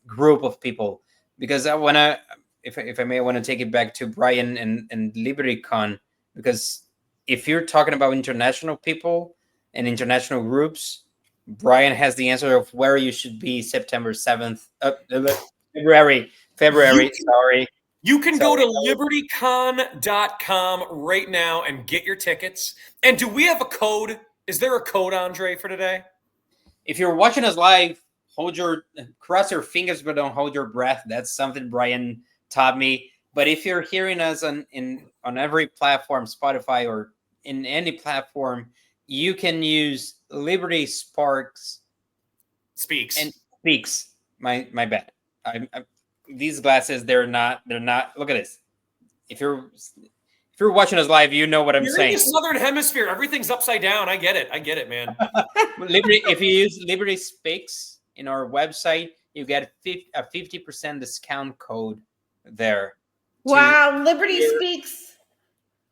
[SPEAKER 3] group of people. Because I want to, if I may, I want to take it back to Brian and LibertyCon, because if you're talking about international people and international groups, Brian has the answer of where you should be September 7th, February. Sorry.
[SPEAKER 2] You can go to LibertyCon.com right now and get your tickets. And do we have a code? Is there a code, Andre, for today?
[SPEAKER 3] If you're watching us live, cross your fingers, but don't hold your breath. That's something Brian taught me. But if you're hearing us on every platform, Spotify or in any platform, you can use Liberty Speaks. My bad. These glasses, they're not. Look at this. If you're watching us live, you know what I'm saying.
[SPEAKER 2] You're in the Southern Hemisphere. Everything's upside down. I get it, man.
[SPEAKER 3] If you use Liberty Speaks in our website, you get a 50% discount code there.
[SPEAKER 1] Wow, Liberty Speaks.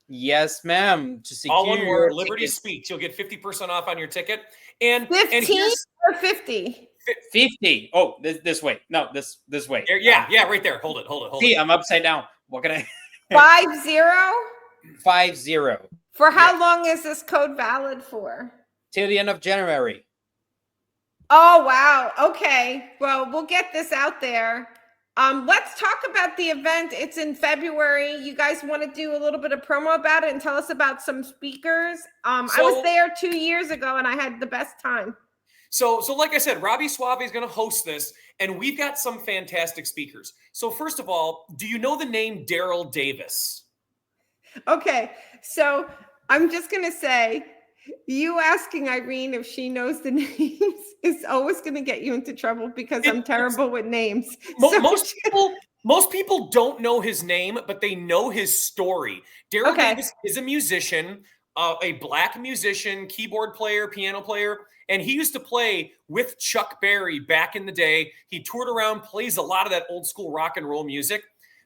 [SPEAKER 3] Yes, ma'am. To secure
[SPEAKER 2] all one word, Liberty
[SPEAKER 3] tickets.
[SPEAKER 2] Speaks. You'll get 50% off on your ticket. And
[SPEAKER 1] 15 or 50?
[SPEAKER 3] 50. Oh, this way. No, this way.
[SPEAKER 2] Yeah, right there. Hold it.
[SPEAKER 3] See, I'm upside down. What can I?
[SPEAKER 1] 50?
[SPEAKER 3] 50.
[SPEAKER 1] For how long is this code valid for?
[SPEAKER 3] Till the end of January.
[SPEAKER 1] Oh, wow. Okay. Well, we'll get this out there. Let's talk about the event. It's in February. You guys want to do a little bit of promo about it and tell us about some speakers? I was there 2 years ago and I had the best time.
[SPEAKER 2] So like I said, Robbie Suave is going to host this, and we've got some fantastic speakers. So first of all, do you know the name Daryl Davis?
[SPEAKER 1] Okay, so I'm just going to say, you asking Irene if she knows the names is always going to get you into trouble because I'm terrible with names.
[SPEAKER 2] Most people don't know his name, but they know his story. Daryl Davis is a musician, a black musician, keyboard player, piano player, and he used to play with Chuck Berry back in the day. He toured around, plays a lot of that old school rock and roll music.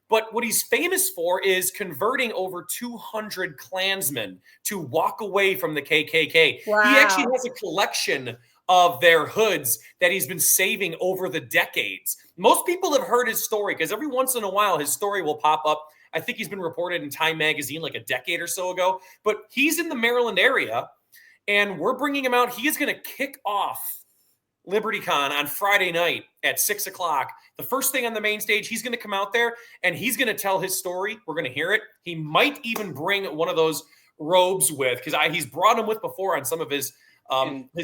[SPEAKER 2] But what he's famous for is converting over 200 Klansmen to walk away from the KKK.
[SPEAKER 1] Wow.
[SPEAKER 2] He actually has a collection of their hoods that he's been saving over the decades. Most people have heard his story because every once in a while his story will pop up. I think he's been reported in Time magazine like a decade or so ago. But he's in the Maryland area, and we're bringing him out. He is going to kick off LibertyCon on Friday night at 6 o'clock. The first thing on the main stage, he's going to come out there and he's going to tell his story. We're going to hear it. He might even bring one of those robes with, because he's brought them with before on some of his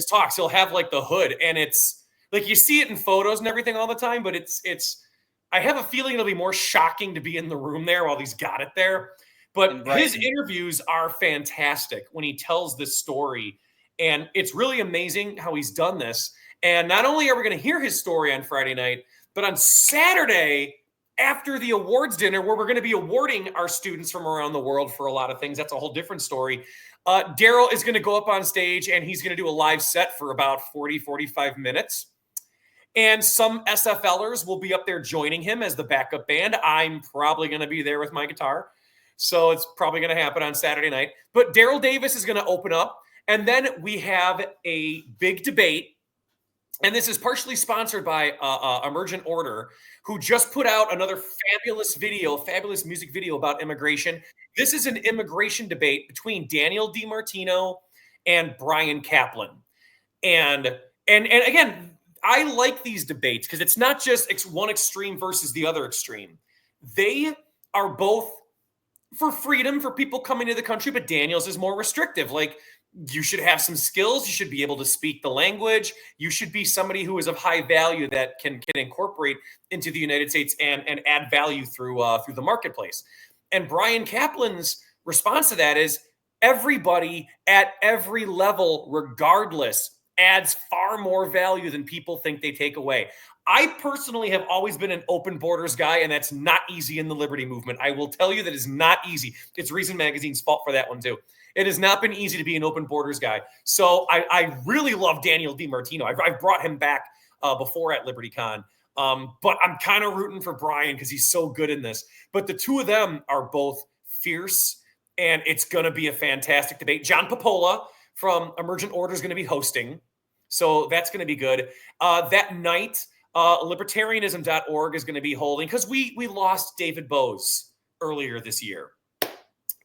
[SPEAKER 2] talks. He'll have like the hood, and it's like you see it in photos and everything all the time, but it's I have a feeling it'll be more shocking to be in the room there while he's got it there. But his interviews are fantastic when he tells this story, and it's really amazing how he's done this. And not only are we going to hear his story on Friday night, but on Saturday after the awards dinner, where we're going to be awarding our students from around the world for a lot of things, that's a whole different story. Daryl is going to go up on stage and he's going to do a live set for about 40, 45 minutes. And some SFLers will be up there joining him as the backup band. I'm probably going to be there with my guitar. So it's probably going to happen on Saturday night. But Daryl Davis is going to open up. And then we have a big debate. And this is partially sponsored by Emergent Order, who just put out another fabulous music video about immigration. This is an immigration debate between Daniel DiMartino and Brian Kaplan. And again, I like these debates because it's not just one extreme versus the other extreme. They are both for freedom for people coming to the country, but Daniel's is more restrictive. Like, you should have some skills. You should be able to speak the language. You should be somebody who is of high value that can incorporate into the United States and add value through the marketplace. And Brian Kaplan's response to that is everybody at every level, regardless, adds far more value than people think they take away. I personally have always been an open borders guy, and that's not easy in the liberty movement. I will tell you that is not easy. It's Reason Magazine's fault for that one too. It has not been easy to be an open borders guy. So I really love Daniel DiMartino. I've brought him back before at LibertyCon. But I'm kind of rooting for Brian because he's so good in this. But the two of them are both fierce, and it's going to be a fantastic debate. John Popola from Emergent Order is going to be hosting. So that's going to be good. That night, libertarianism.org is going to be holding, because we lost David Bose earlier this year.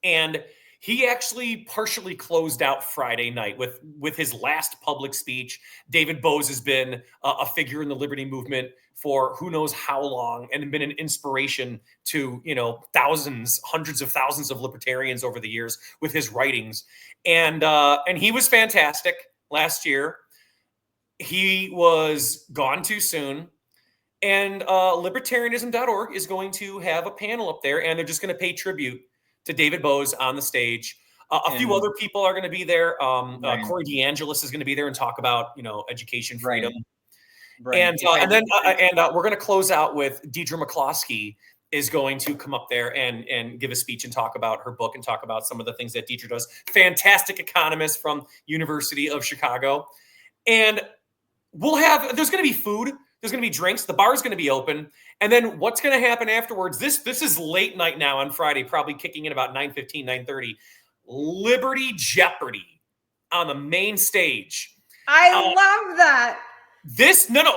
[SPEAKER 2] And he actually partially closed out Friday night with his last public speech. David Bose has been a figure in the liberty movement for who knows how long, and been an inspiration to, thousands, hundreds of thousands of libertarians over the years with his writings. And he was fantastic last year. He was gone too soon. And libertarianism.org is going to have a panel up there, and they're just going to pay tribute to David Bose on the stage. A few other people are going to be there. Corey DeAngelis is going to be there and talk about, education freedom. Right. And we're going to close out with Deidre McCloskey is going to come up there and give a speech and talk about her book and talk about some of the things that Deidre does. Fantastic economist from University of Chicago. And there's going to be food. There's going to be drinks. The bar is going to be open. And then what's going to happen afterwards? This is late night now on Friday, probably kicking in about 9:15, 9:30. Liberty Jeopardy on the main stage.
[SPEAKER 1] I love that.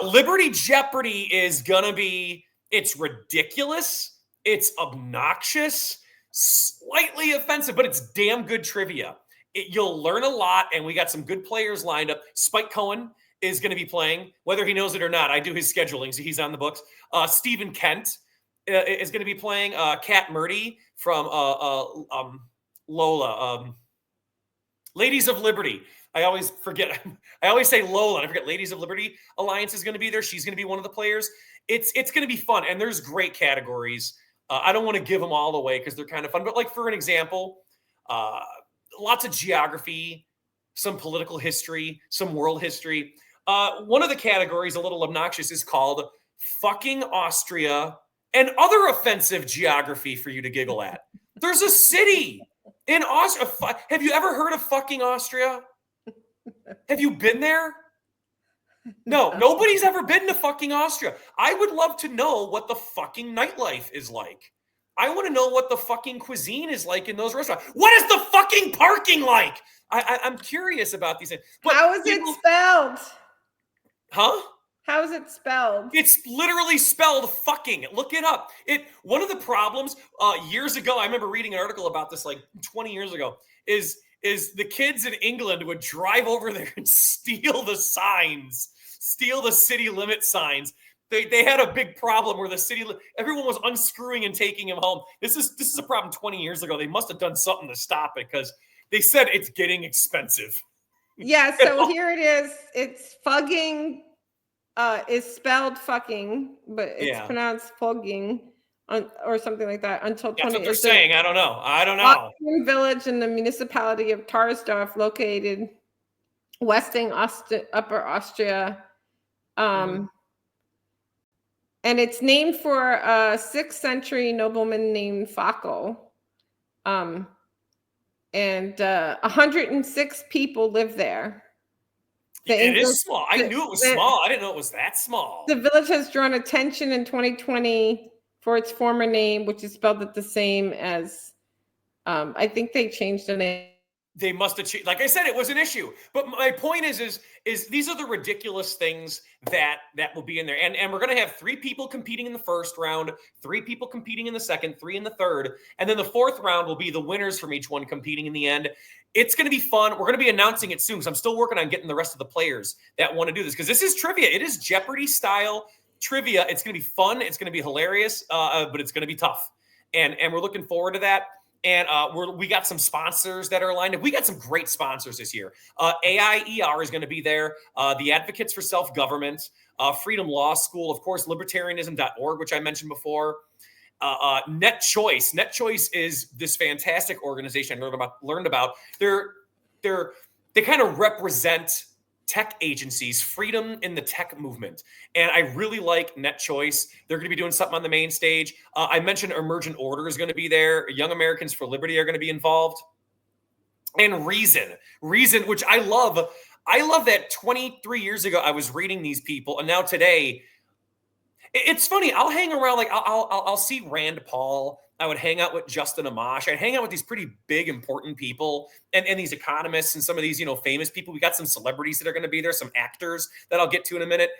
[SPEAKER 2] Liberty Jeopardy is going to be, it's ridiculous. It's obnoxious, slightly offensive, but it's damn good trivia. You'll learn a lot, and we got some good players lined up. Spike Cohen is going to be playing, whether he knows it or not. I do his scheduling, so he's on the books. Stephen Kent is going to be playing. Kat Murdy from Lola. Ladies of Liberty. I always forget. I always say Lola, and I forget. Ladies of Liberty Alliance is going to be there. She's going to be one of the players. It's going to be fun, and there's great categories. I don't want to give them all away because they're kind of fun, but like for an example, lots of geography, some political history, some world history. One of the categories, a little obnoxious, is called fucking Austria and other offensive geography for you to giggle at. There's a city in Austria. Have you ever heard of fucking Austria? Have you been there? No, nobody's ever been to fucking Austria. I would love to know what the fucking nightlife is like. I want to know what the fucking cuisine is like in those restaurants. What is the fucking parking like? I'm curious about these things. But
[SPEAKER 1] how is it spelled?
[SPEAKER 2] Huh?
[SPEAKER 1] How is it spelled?
[SPEAKER 2] It's literally spelled fucking. Look it up. One of the problems years ago, I remember reading an article about this like 20 years ago, is the kids in England would drive over there and steal the signs, steal the city limit signs. They had a big problem where everyone was unscrewing and taking them home. This is a problem 20 years ago. They must have done something to stop it because they said it's getting expensive.
[SPEAKER 1] Yeah, so here it is. It's fugging, is spelled fucking, but it's pronounced fugging, or something like that. Until 20.
[SPEAKER 2] That's what they're saying. I don't know.
[SPEAKER 1] Village in the municipality of Tarsdorf, located westing Upper Austria, and it's named for a 6th century nobleman named Fackel. And 106 people live there.
[SPEAKER 2] It is small. I knew it was small. I didn't know it was that small.
[SPEAKER 1] The village has drawn attention in 2020 for its former name, which is spelled the same as, I think they changed the name.
[SPEAKER 2] They must have changed. Like I said, it was an issue. But my point is these are the ridiculous things that will be in there. And we're going to have 3 people competing in the first round, 3 people competing in the second, 3 in the third. And then the fourth round will be the winners from each one competing in the end. It's going to be fun. We're going to be announcing it soon because I'm still working on getting the rest of the players that want to do this, because this is trivia. It is Jeopardy style trivia. It's going to be fun. It's going to be hilarious, but it's going to be tough. And we're looking forward to that. And we got some sponsors that are lined up. We got some great sponsors this year. AIER is going to be there. The Advocates for Self-Government, Freedom Law School, of course, libertarianism.org, which I mentioned before. Net Choice. Net Choice is this fantastic organization I learned about. They kind of represent tech agencies, freedom in the tech movement. And I really like Net Choice. They're going to be doing something on the main stage. I mentioned Emergent Order is going to be there. Young Americans for Liberty are going to be involved. And Reason, which I love. I love that 23 years ago I was reading these people, and now today, it's funny. I'll hang around, like I'll see Rand Paul. I would hang out with Justin Amash. I'd hang out with these pretty big, important people, and these economists and some of these, famous people. We got some celebrities that are going to be there, some actors that I'll get to in a minute.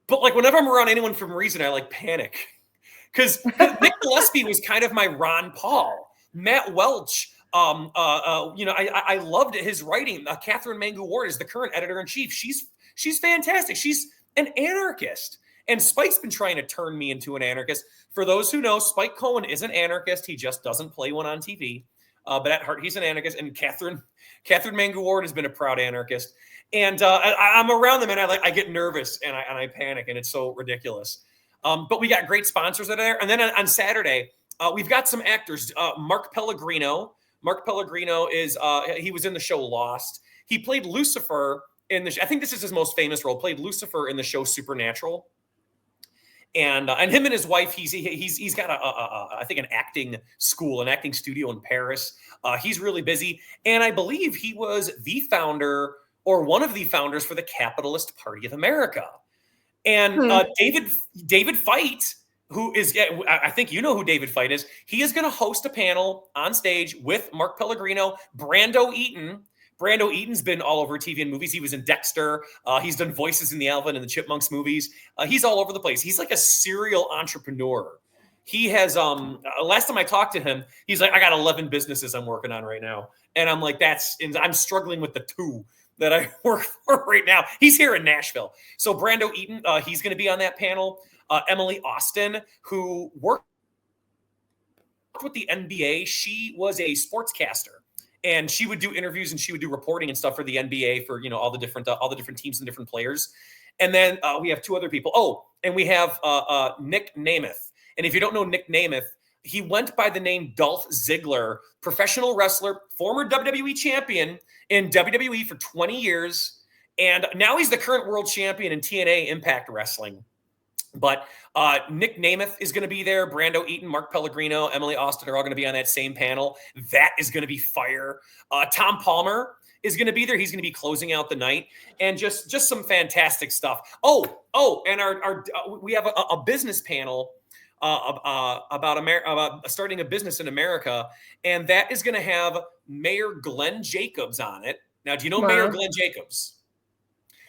[SPEAKER 2] But like whenever I'm around anyone from Reason, I like panic because Nick Gillespie was kind of my Ron Paul. Matt Welch. I loved his writing. Catherine Mangu Ward is the current editor-in-chief. She's fantastic. She's an anarchist. And Spike's been trying to turn me into an anarchist. For those who know, Spike Cohen is an anarchist. He just doesn't play one on TV. But at heart, he's an anarchist. And Catherine Mangu Ward has been a proud anarchist. And I'm around them, and I get nervous, and I panic, and it's so ridiculous. But we got great sponsors that are there. And then on Saturday, we've got some actors. Mark Pellegrino. Mark Pellegrino he was in the show Lost. He played Lucifer in I think this is his most famous role. Played Lucifer in the show Supernatural. And him and his wife, he's got I think an acting school, an acting studio in Paris. He's really busy, and I believe he was the founder or one of the founders for the Capitalist Party of America. And David Feit, who is, I think you know who David Feit is. He is going to host a panel on stage with Mark Pellegrino, Brando Eaton. Brando Eaton's been all over TV and movies. He was in Dexter. He's done voices in the Alvin and the Chipmunks movies. He's all over the place. He's like a serial entrepreneur. He has, last time I talked to him, he's like, I got 11 businesses I'm working on right now. And I'm like, I'm struggling with the 2 that I work for right now. He's here in Nashville. So Brando Eaton, he's going to be on that panel. Emily Austin, who worked with the NBA. She was a sportscaster. And she would do interviews and she would do reporting and stuff for the NBA for, all the different teams and different players. And then we have 2 other people. Oh, and we have Nick Namath. And if you don't know Nick Namath, he went by the name Dolph Ziggler, professional wrestler, former WWE champion in WWE for 20 years. And now he's the current world champion in TNA Impact Wrestling. But Nick Namath is going to be there. Brando Eaton, Mark Pellegrino, Emily Austin are all going to be on that same panel. That is going to be fire. Tom Palmer is going to be there. He's going to be closing out the night, and just some fantastic stuff. Oh, and we have a business panel about starting a business in America, and that is going to have Mayor Glenn Jacobs on it. Now, do you know Mayor Glenn Jacobs?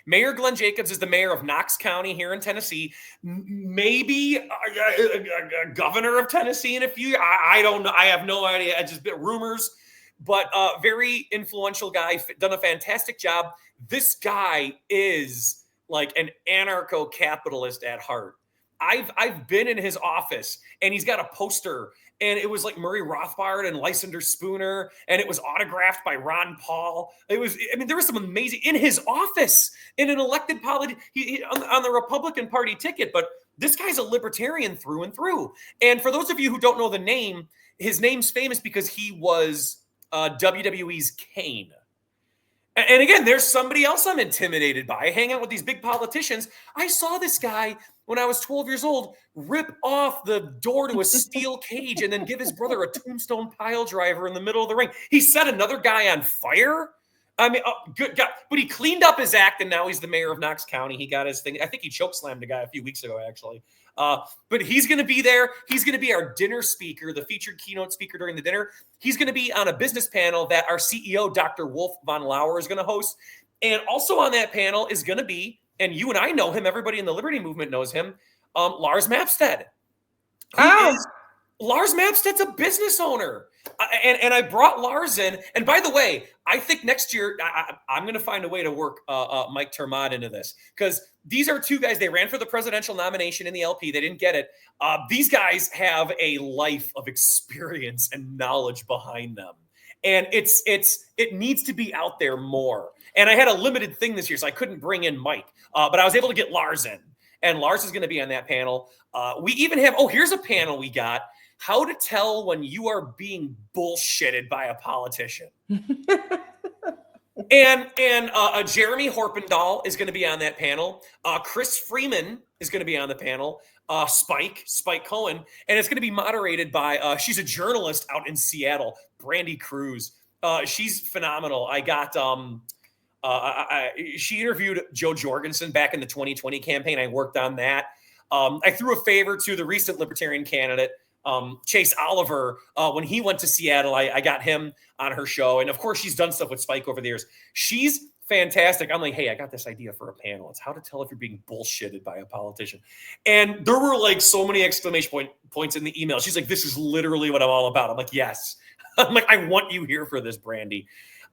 [SPEAKER 2] Mayor Glenn Jacobs is the mayor of Knox County here in Tennessee, maybe a governor of Tennessee in a few years. I don't know. I have no idea. I just rumors, but very influential guy, done a fantastic job. This guy is like an anarcho-capitalist at heart. I've been in his office, and he's got a poster, and it was like Murray Rothbard and Lysander Spooner, and it was autographed by Ron Paul. There was some amazing in his office in an elected politician on the Republican Party ticket. But this guy's a libertarian through and through. And for those of you who don't know the name, his name's famous because he was WWE's Kane. And again, there's somebody else I'm intimidated by. I hang out with these big politicians. I saw this guy when I was 12 years old rip off the door to a steel cage and then give his brother a tombstone pile driver in the middle of the ring. He set another guy on fire. I mean, good God. But he cleaned up his act, and now he's the mayor of Knox County. He got his thing. I think he chokeslammed a guy a few weeks ago, actually. But he's going to be there. He's going to be our dinner speaker, the featured keynote speaker during the dinner. He's going to be on a business panel that our CEO, Dr. Wolf von Lauer, is going to host. And also on that panel is going to be, and you and I know him, everybody in the Liberty Movement knows him, Lars Mapstead. Lars Mapstead's a business owner. And I brought Lars in. And by the way, I think next year I'm going to find a way to work Mike Termod into this, because these are 2 guys. They ran for the presidential nomination in the LP. They didn't get it. These guys have a life of experience and knowledge behind them. And it needs to be out there more. And I had a limited thing this year, so I couldn't bring in Mike. But I was able to get Lars in. And Lars is going to be on that panel. We even have, here's a panel we got. how to tell when you are being bullshitted by a politician. And Jeremy Horpendahl is going to be on that panel. Chris Freeman is going to be on the panel. Spike Cohen, and it's going to be moderated by she's a journalist out in Seattle, Brandy Cruz. She's phenomenal. I got she interviewed Joe Jorgensen back in the 2020 campaign. I worked on that. I threw a favor to the recent Libertarian candidate, Chase Oliver. When he went to Seattle, I got him on her show. And of course, she's done stuff with Spike over the years. She's fantastic. I'm like, hey, I got this idea for a panel. It's how to tell if you're being bullshitted by a politician. And there were like so many exclamation points in the email. She's like, this is literally what I'm all about. I'm like, yes. I'm like, I want you here for this, Brandy.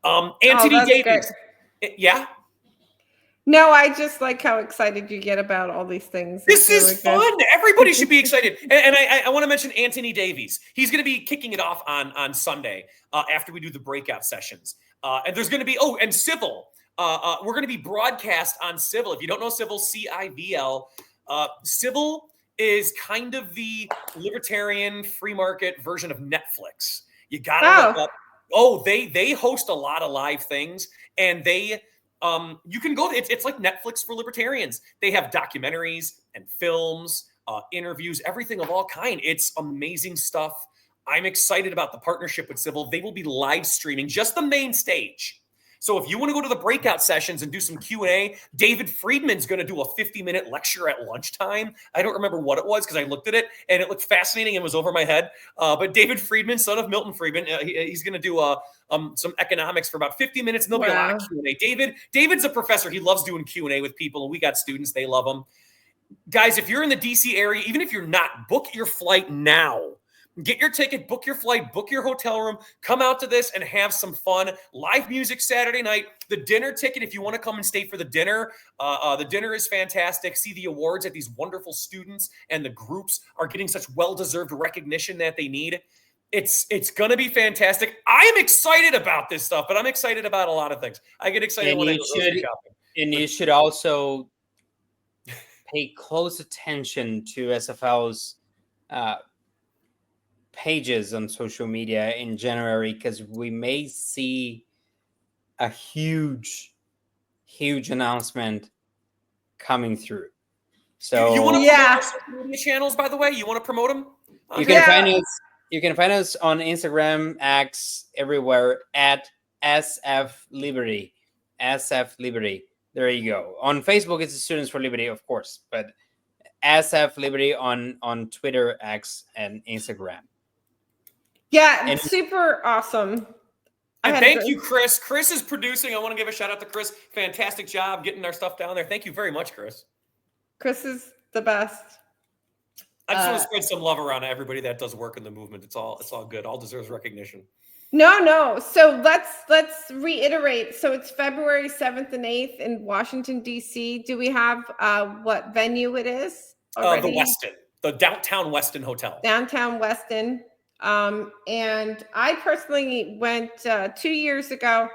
[SPEAKER 2] Anthony Davis. Yeah.
[SPEAKER 1] No, I just like how excited you get about all these things.
[SPEAKER 2] This is fun. Everybody should be excited. And I want to mention Anthony Davies. He's going to be kicking it off on Sunday after we do the breakout sessions. And there's going to be, and Civil. We're going to be broadcast on Civil. If you don't know Civil, Civil, Civil is kind of the libertarian free market version of Netflix. You got to look up. They host a lot of live things, and they you can go. It's like Netflix for libertarians. They have documentaries and films, interviews, everything of all kind. It's amazing stuff. I'm excited about the partnership with Civil. They will be live streaming just the main stage. So if you want to go to the breakout sessions and do some Q&A, David Friedman's going to do a 50-minute lecture at lunchtime. I don't remember what it was because I looked at it and it looked fascinating and was over my head. But David Friedman, son of Milton Friedman, he's going to do some economics for about 50 minutes, and there'll be a lot of Q&A. David's a professor. He loves doing Q&A with people, and we got students. They love him. Guys, if you're in the D.C. area, even if you're not, book your flight now. Get your ticket, book your flight, book your hotel room, come out to this and have some fun. Live music Saturday night. The dinner ticket, if you want to come and stay for the dinner is fantastic. See the awards that these wonderful students and the groups are getting such well-deserved recognition that they need. It's going to be fantastic. I am excited about this stuff, but I'm excited about a lot of things. I get excited when I go shopping.
[SPEAKER 3] And you should also pay close attention to SFL's pages on social media in January, because we may see a huge announcement coming through. So
[SPEAKER 2] you want to promote our social media channels, by the way? You want to promote them?
[SPEAKER 3] You can find us on Instagram, X, everywhere at SF Liberty. SF Liberty. There you go. On Facebook, it's Students for Liberty, of course, but SF Liberty on Twitter, X, and Instagram.
[SPEAKER 1] Yeah, it's super awesome.
[SPEAKER 2] And thank you, Chris. Chris is producing. I want to give a shout out to Chris. Fantastic job getting our stuff down there. Thank you very much, Chris.
[SPEAKER 1] Chris is the best.
[SPEAKER 2] I just want to spread some love around to everybody that does work in the movement. It's all good. All deserves recognition.
[SPEAKER 1] No. So let's reiterate. So it's February 7th and 8th in Washington, D.C. Do we have what venue it is already?
[SPEAKER 2] The Westin, the Downtown Westin Hotel.
[SPEAKER 1] Downtown Westin. And I personally went 2 years ago,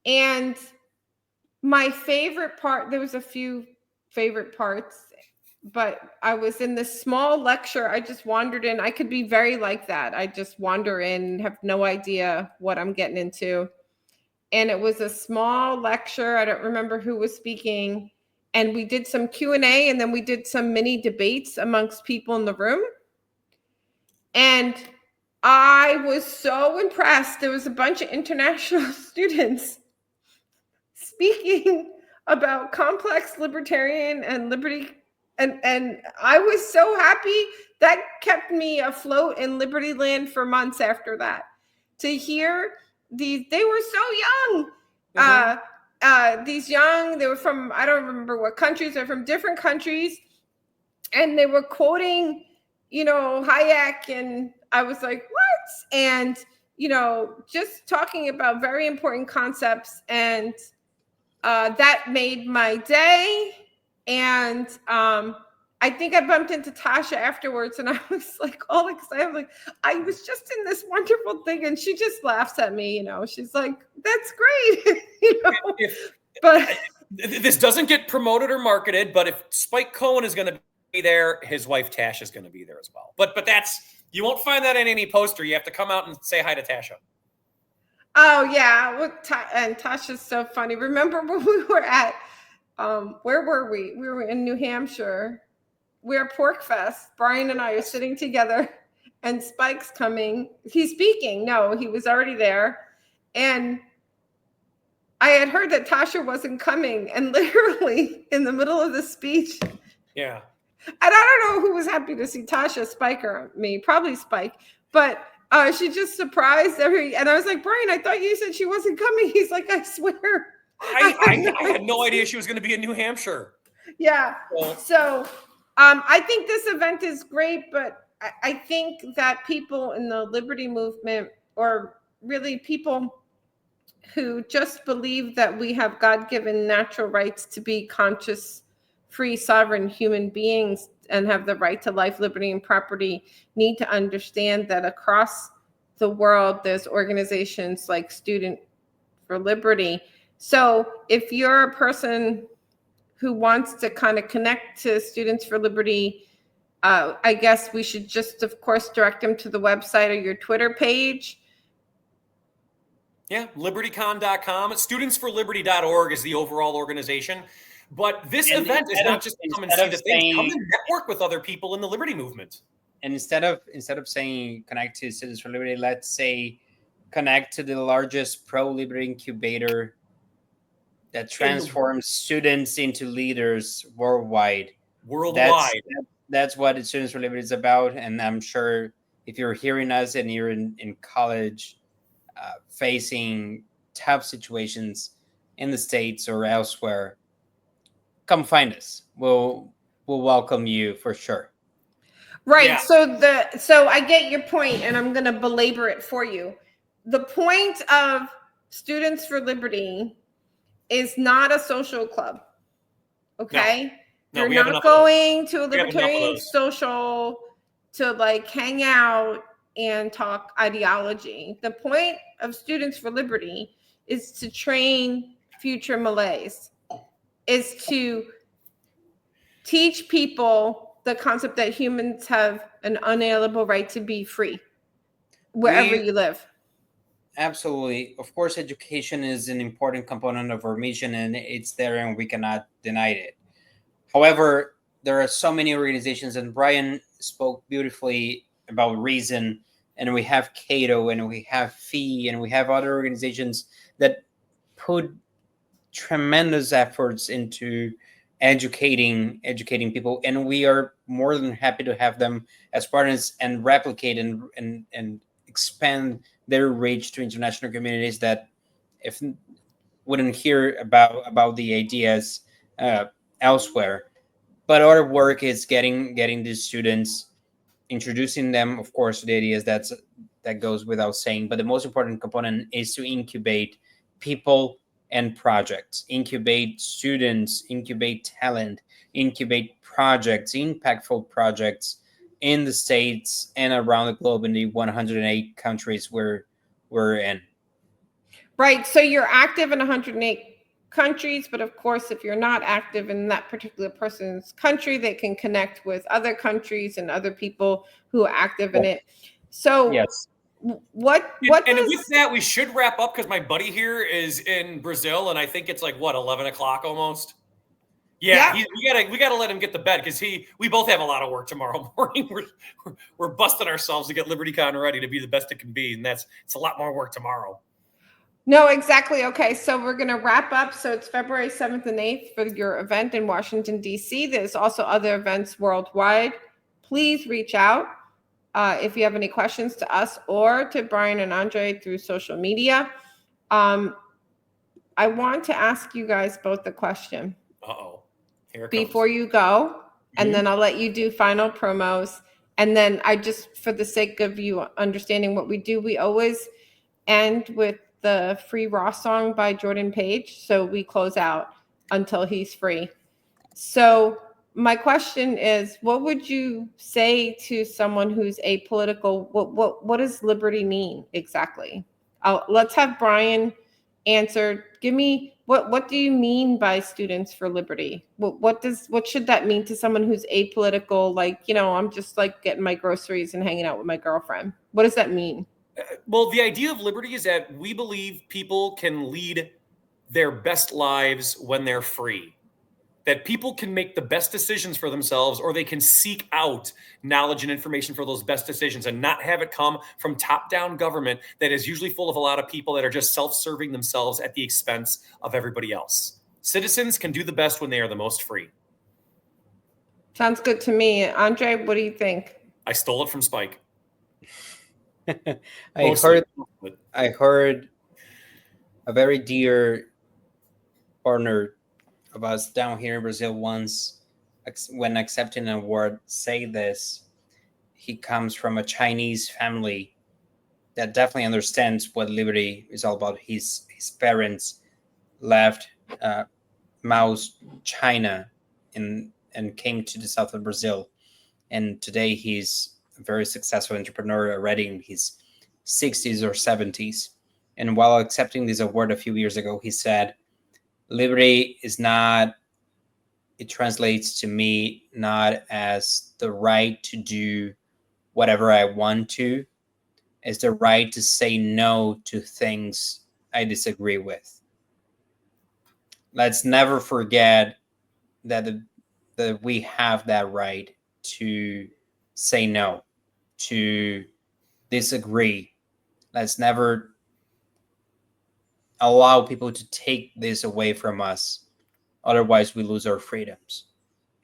[SPEAKER 1] and my favorite part, there was a few favorite parts, but I was in this small lecture. I just wandered in. I could be very like that. I just wander in, have no idea what I'm getting into. And it was a small lecture. I don't remember who was speaking. And we did some Q&A, and then we did some mini debates amongst people in the room. And I was so impressed. There was a bunch of international students speaking about complex libertarian and liberty. And I was so happy. That kept me afloat in Liberty Land for months after that. To hear they were so young. These young, they were from, I don't remember what countries, they're from different countries. And they were quoting, Hayek, and I was like, what? And, just talking about very important concepts, and that made my day. And I think I bumped into Tasha afterwards, and I was like all excited. Like, I was just in this wonderful thing, and she just laughs at me, She's like, that's great. But
[SPEAKER 2] this doesn't get promoted or marketed, but if Spike Cohen is going to be there, his wife Tasha is going to be there as well. But that's You won't find that in any poster. You have to come out and say hi to Tasha.
[SPEAKER 1] Oh yeah, and Tasha's so funny. Remember when we were at where were we? We were in New Hampshire. We're at Pork Fest. Brian and I are sitting together, and Spike's coming. He's speaking. No, he was already there, and I had heard that Tasha wasn't coming, and literally in the middle of the speech.
[SPEAKER 2] Yeah.
[SPEAKER 1] And I don't know who was happy to see Tasha, Spike, or me. Probably Spike, but. She just surprised and I was like, Brian, I thought you said she wasn't coming. He's like, I swear.
[SPEAKER 2] I had no idea she was going to be in New Hampshire.
[SPEAKER 1] Yeah. So I think this event is great, but I think that people in the liberty movement, or really people who just believe that we have God-given natural rights to be conscious, free, sovereign human beings and have the right to life, liberty, and property, need to understand that across the world, there's organizations like Student for Liberty. So if you're a person who wants to kind of connect to Students for Liberty, I guess we should just, of course, direct them to the website or your Twitter page.
[SPEAKER 2] Yeah, LibertyCon.com. StudentsForLiberty.org is the overall organization. But this event is not just come and see the thing. Come and network with other people in the liberty movement.
[SPEAKER 3] And instead of saying connect to Students for Liberty, let's say connect to the largest pro-liberty incubator that transforms students into leaders worldwide. That's what Students for Liberty is about. And I'm sure if you're hearing us and you're in college facing tough situations in the States or elsewhere, come find us. We'll welcome you for sure.
[SPEAKER 1] Right. Yeah. So I get your point, and I'm going to belabor it for you. The point of Students for Liberty is not a social club. Okay?
[SPEAKER 2] No,
[SPEAKER 1] you're not going to a libertarian social to like hang out and talk ideology. The point of Students for Liberty is to train future Malays, is to teach people the concept that humans have an unalienable right to be free wherever you live.
[SPEAKER 3] Absolutely. Of course, education is an important component of our mission, and it's there and we cannot deny it. However, there are so many organizations, and Brian spoke beautifully about Reason, and we have Cato, and we have FEE, and we have other organizations that put tremendous efforts into educating people, and we are more than happy to have them as partners and replicate and expand their reach to international communities that if wouldn't hear about the ideas elsewhere. But our work is getting these students, introducing them, of course, to the ideas. That goes without saying, but the most important component is to incubate people and projects, incubate students, incubate talent, incubate projects, impactful projects in the States and around the globe in the 108 countries we're in.
[SPEAKER 1] Right. So you're active in 108 countries, but of course, if you're not active in that particular person's country, they can connect with other countries and other people who are active in it. So
[SPEAKER 3] yes.
[SPEAKER 1] What
[SPEAKER 2] with that, we should wrap up because my buddy here is in Brazil, and I think it's like 11 o'clock almost. Yeah. We gotta let him get to bed because we both have a lot of work tomorrow morning. We're busting ourselves to get LibertyCon ready to be the best it can be, and it's a lot more work tomorrow.
[SPEAKER 1] No, exactly. Okay, so we're going to wrap up. So it's February 7th and 8th for your event in Washington, D.C. There's also other events worldwide. Please reach out if you have any questions to us or to Brian and Andre through social media. I want to ask you guys both a question.
[SPEAKER 2] Uh-oh. Here it
[SPEAKER 1] before
[SPEAKER 2] comes.
[SPEAKER 1] You go, and then I'll let you do final promos. And then I just, for the sake of you understanding what we do, we always end with the Free Ross song by Jordan Page. So we close out until he's free. So my question is, what would you say to someone who's apolitical? What does liberty mean exactly? Let's have Brian answer. Give me what do you mean by Students for Liberty? What should that mean to someone who's apolitical? Like, I'm just like getting my groceries and hanging out with my girlfriend. What does that mean?
[SPEAKER 2] Well, the idea of liberty is that we believe people can lead their best lives when they're free. That people can make the best decisions for themselves, or they can seek out knowledge and information for those best decisions and not have it come from top-down government that is usually full of a lot of people that are just self-serving themselves at the expense of everybody else. Citizens can do the best when they are the most free.
[SPEAKER 1] Sounds good to me. Andre, what do you think?
[SPEAKER 2] I stole it from Spike.
[SPEAKER 3] I heard a very dear partner of us down here in Brazil once, when accepting an award, say this. He comes from a Chinese family that definitely understands what liberty is all about. His parents left Mao's China and came to the south of Brazil. And today he's a very successful entrepreneur already in his 60s or 70s. And while accepting this award a few years ago, he said, liberty is not, it translates to me not as the right to do whatever I want to, it's the right to say no to things I disagree with. Let's never forget that we have that right to say no, to disagree. Let's never allow people to take this away from us. Otherwise, we lose our freedoms.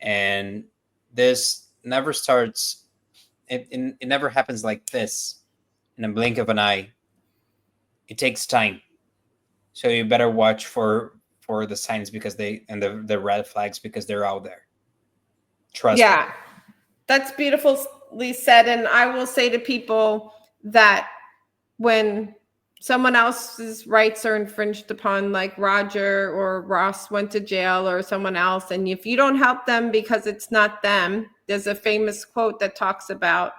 [SPEAKER 3] And this never starts, it never happens like this in a blink of an eye. It takes time. So you better watch for the signs because the red flags, because they're out there. Trust me.
[SPEAKER 1] Yeah, that's beautifully said. And I will say to people that when someone else's rights are infringed upon, like Roger or Ross went to jail or someone else, and if you don't help them because it's not them, there's a famous quote that talks about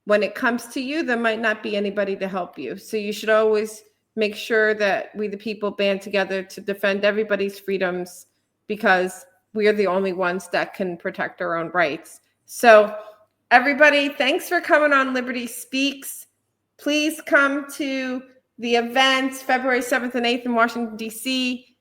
[SPEAKER 1] when it comes to you, there might not be anybody to help you. So you should always make sure that we, the people, band together to defend everybody's freedoms, because we are the only ones that can protect our own rights. So everybody, thanks for coming on Liberty Speaks. Please come to the events February 7th and 8th in Washington, D.C.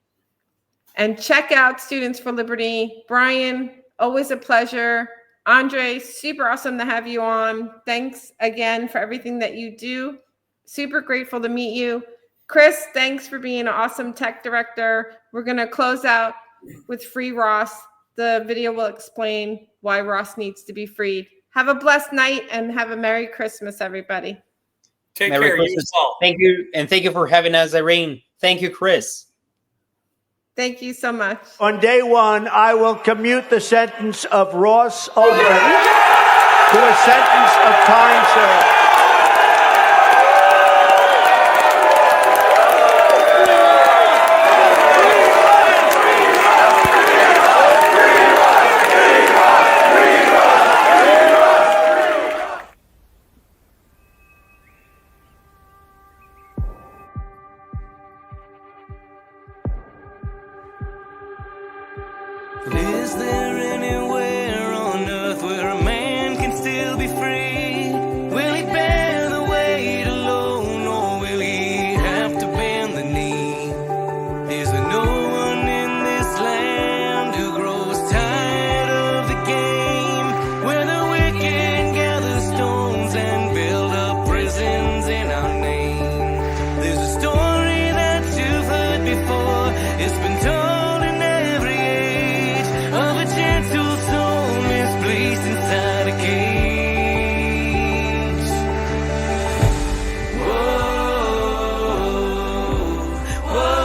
[SPEAKER 1] and check out Students for Liberty. Brian, always a pleasure. Andre, super awesome to have you on. Thanks again for everything that you do. Super grateful to meet you. Chris, thanks for being an awesome tech director. We're going to close out with Free Ross. The video will explain why Ross needs to be freed. Have a blessed night and have a Merry Christmas, everybody.
[SPEAKER 2] Take
[SPEAKER 3] Merry
[SPEAKER 2] care.
[SPEAKER 3] Christmas.
[SPEAKER 2] You as well.
[SPEAKER 3] Thank you. And thank you for having us, Irene. Thank you, Chris.
[SPEAKER 1] Thank you so much.
[SPEAKER 4] On day one, I will commute the sentence of Ross Ulbricht to a sentence of time served.
[SPEAKER 5] Is there anywhere on earth where a man can still be free? Will he bear the weight alone, or will he have to bend the knee? Is there no one in this land who grows tired of the game, where the wicked gather stones and build up prisons in our name? There's a story that you've heard before. It's been told of a gentle soul misplaced inside a cage. Whoa, whoa,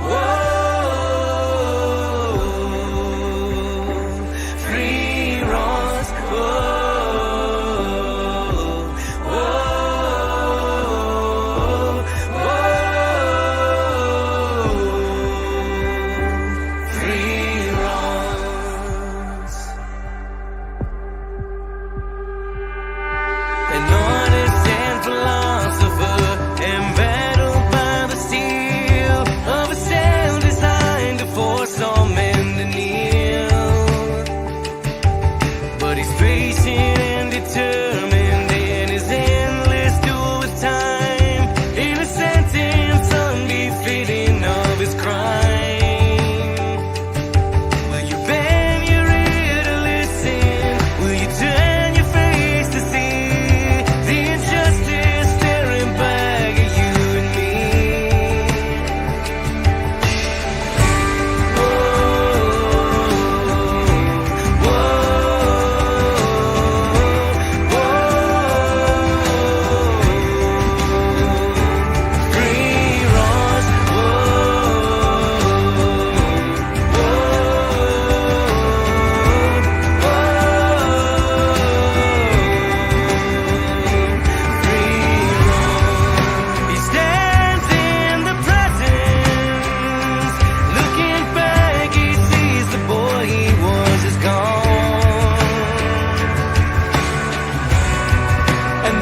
[SPEAKER 5] whoa, free Ross. Whoa, whoa, free Ross. An honest and philosopher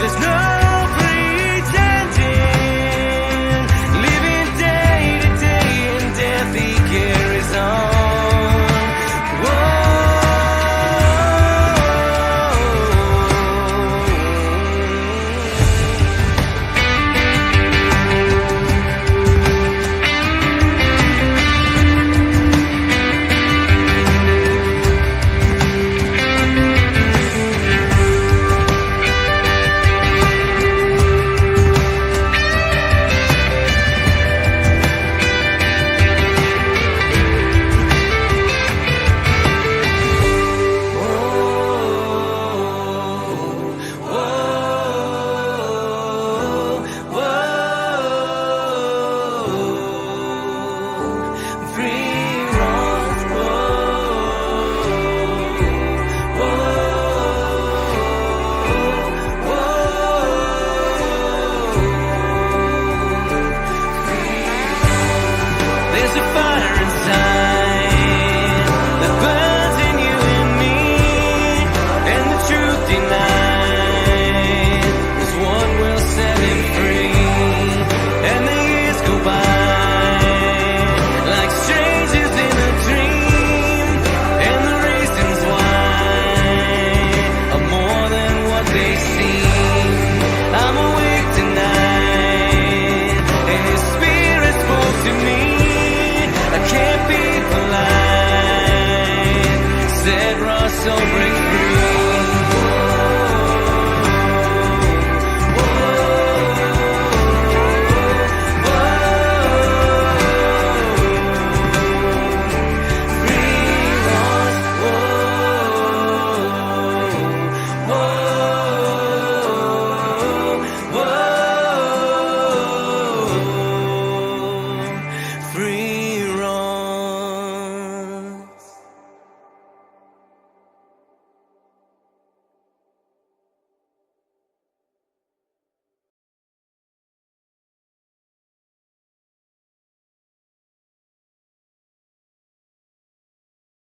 [SPEAKER 5] There's no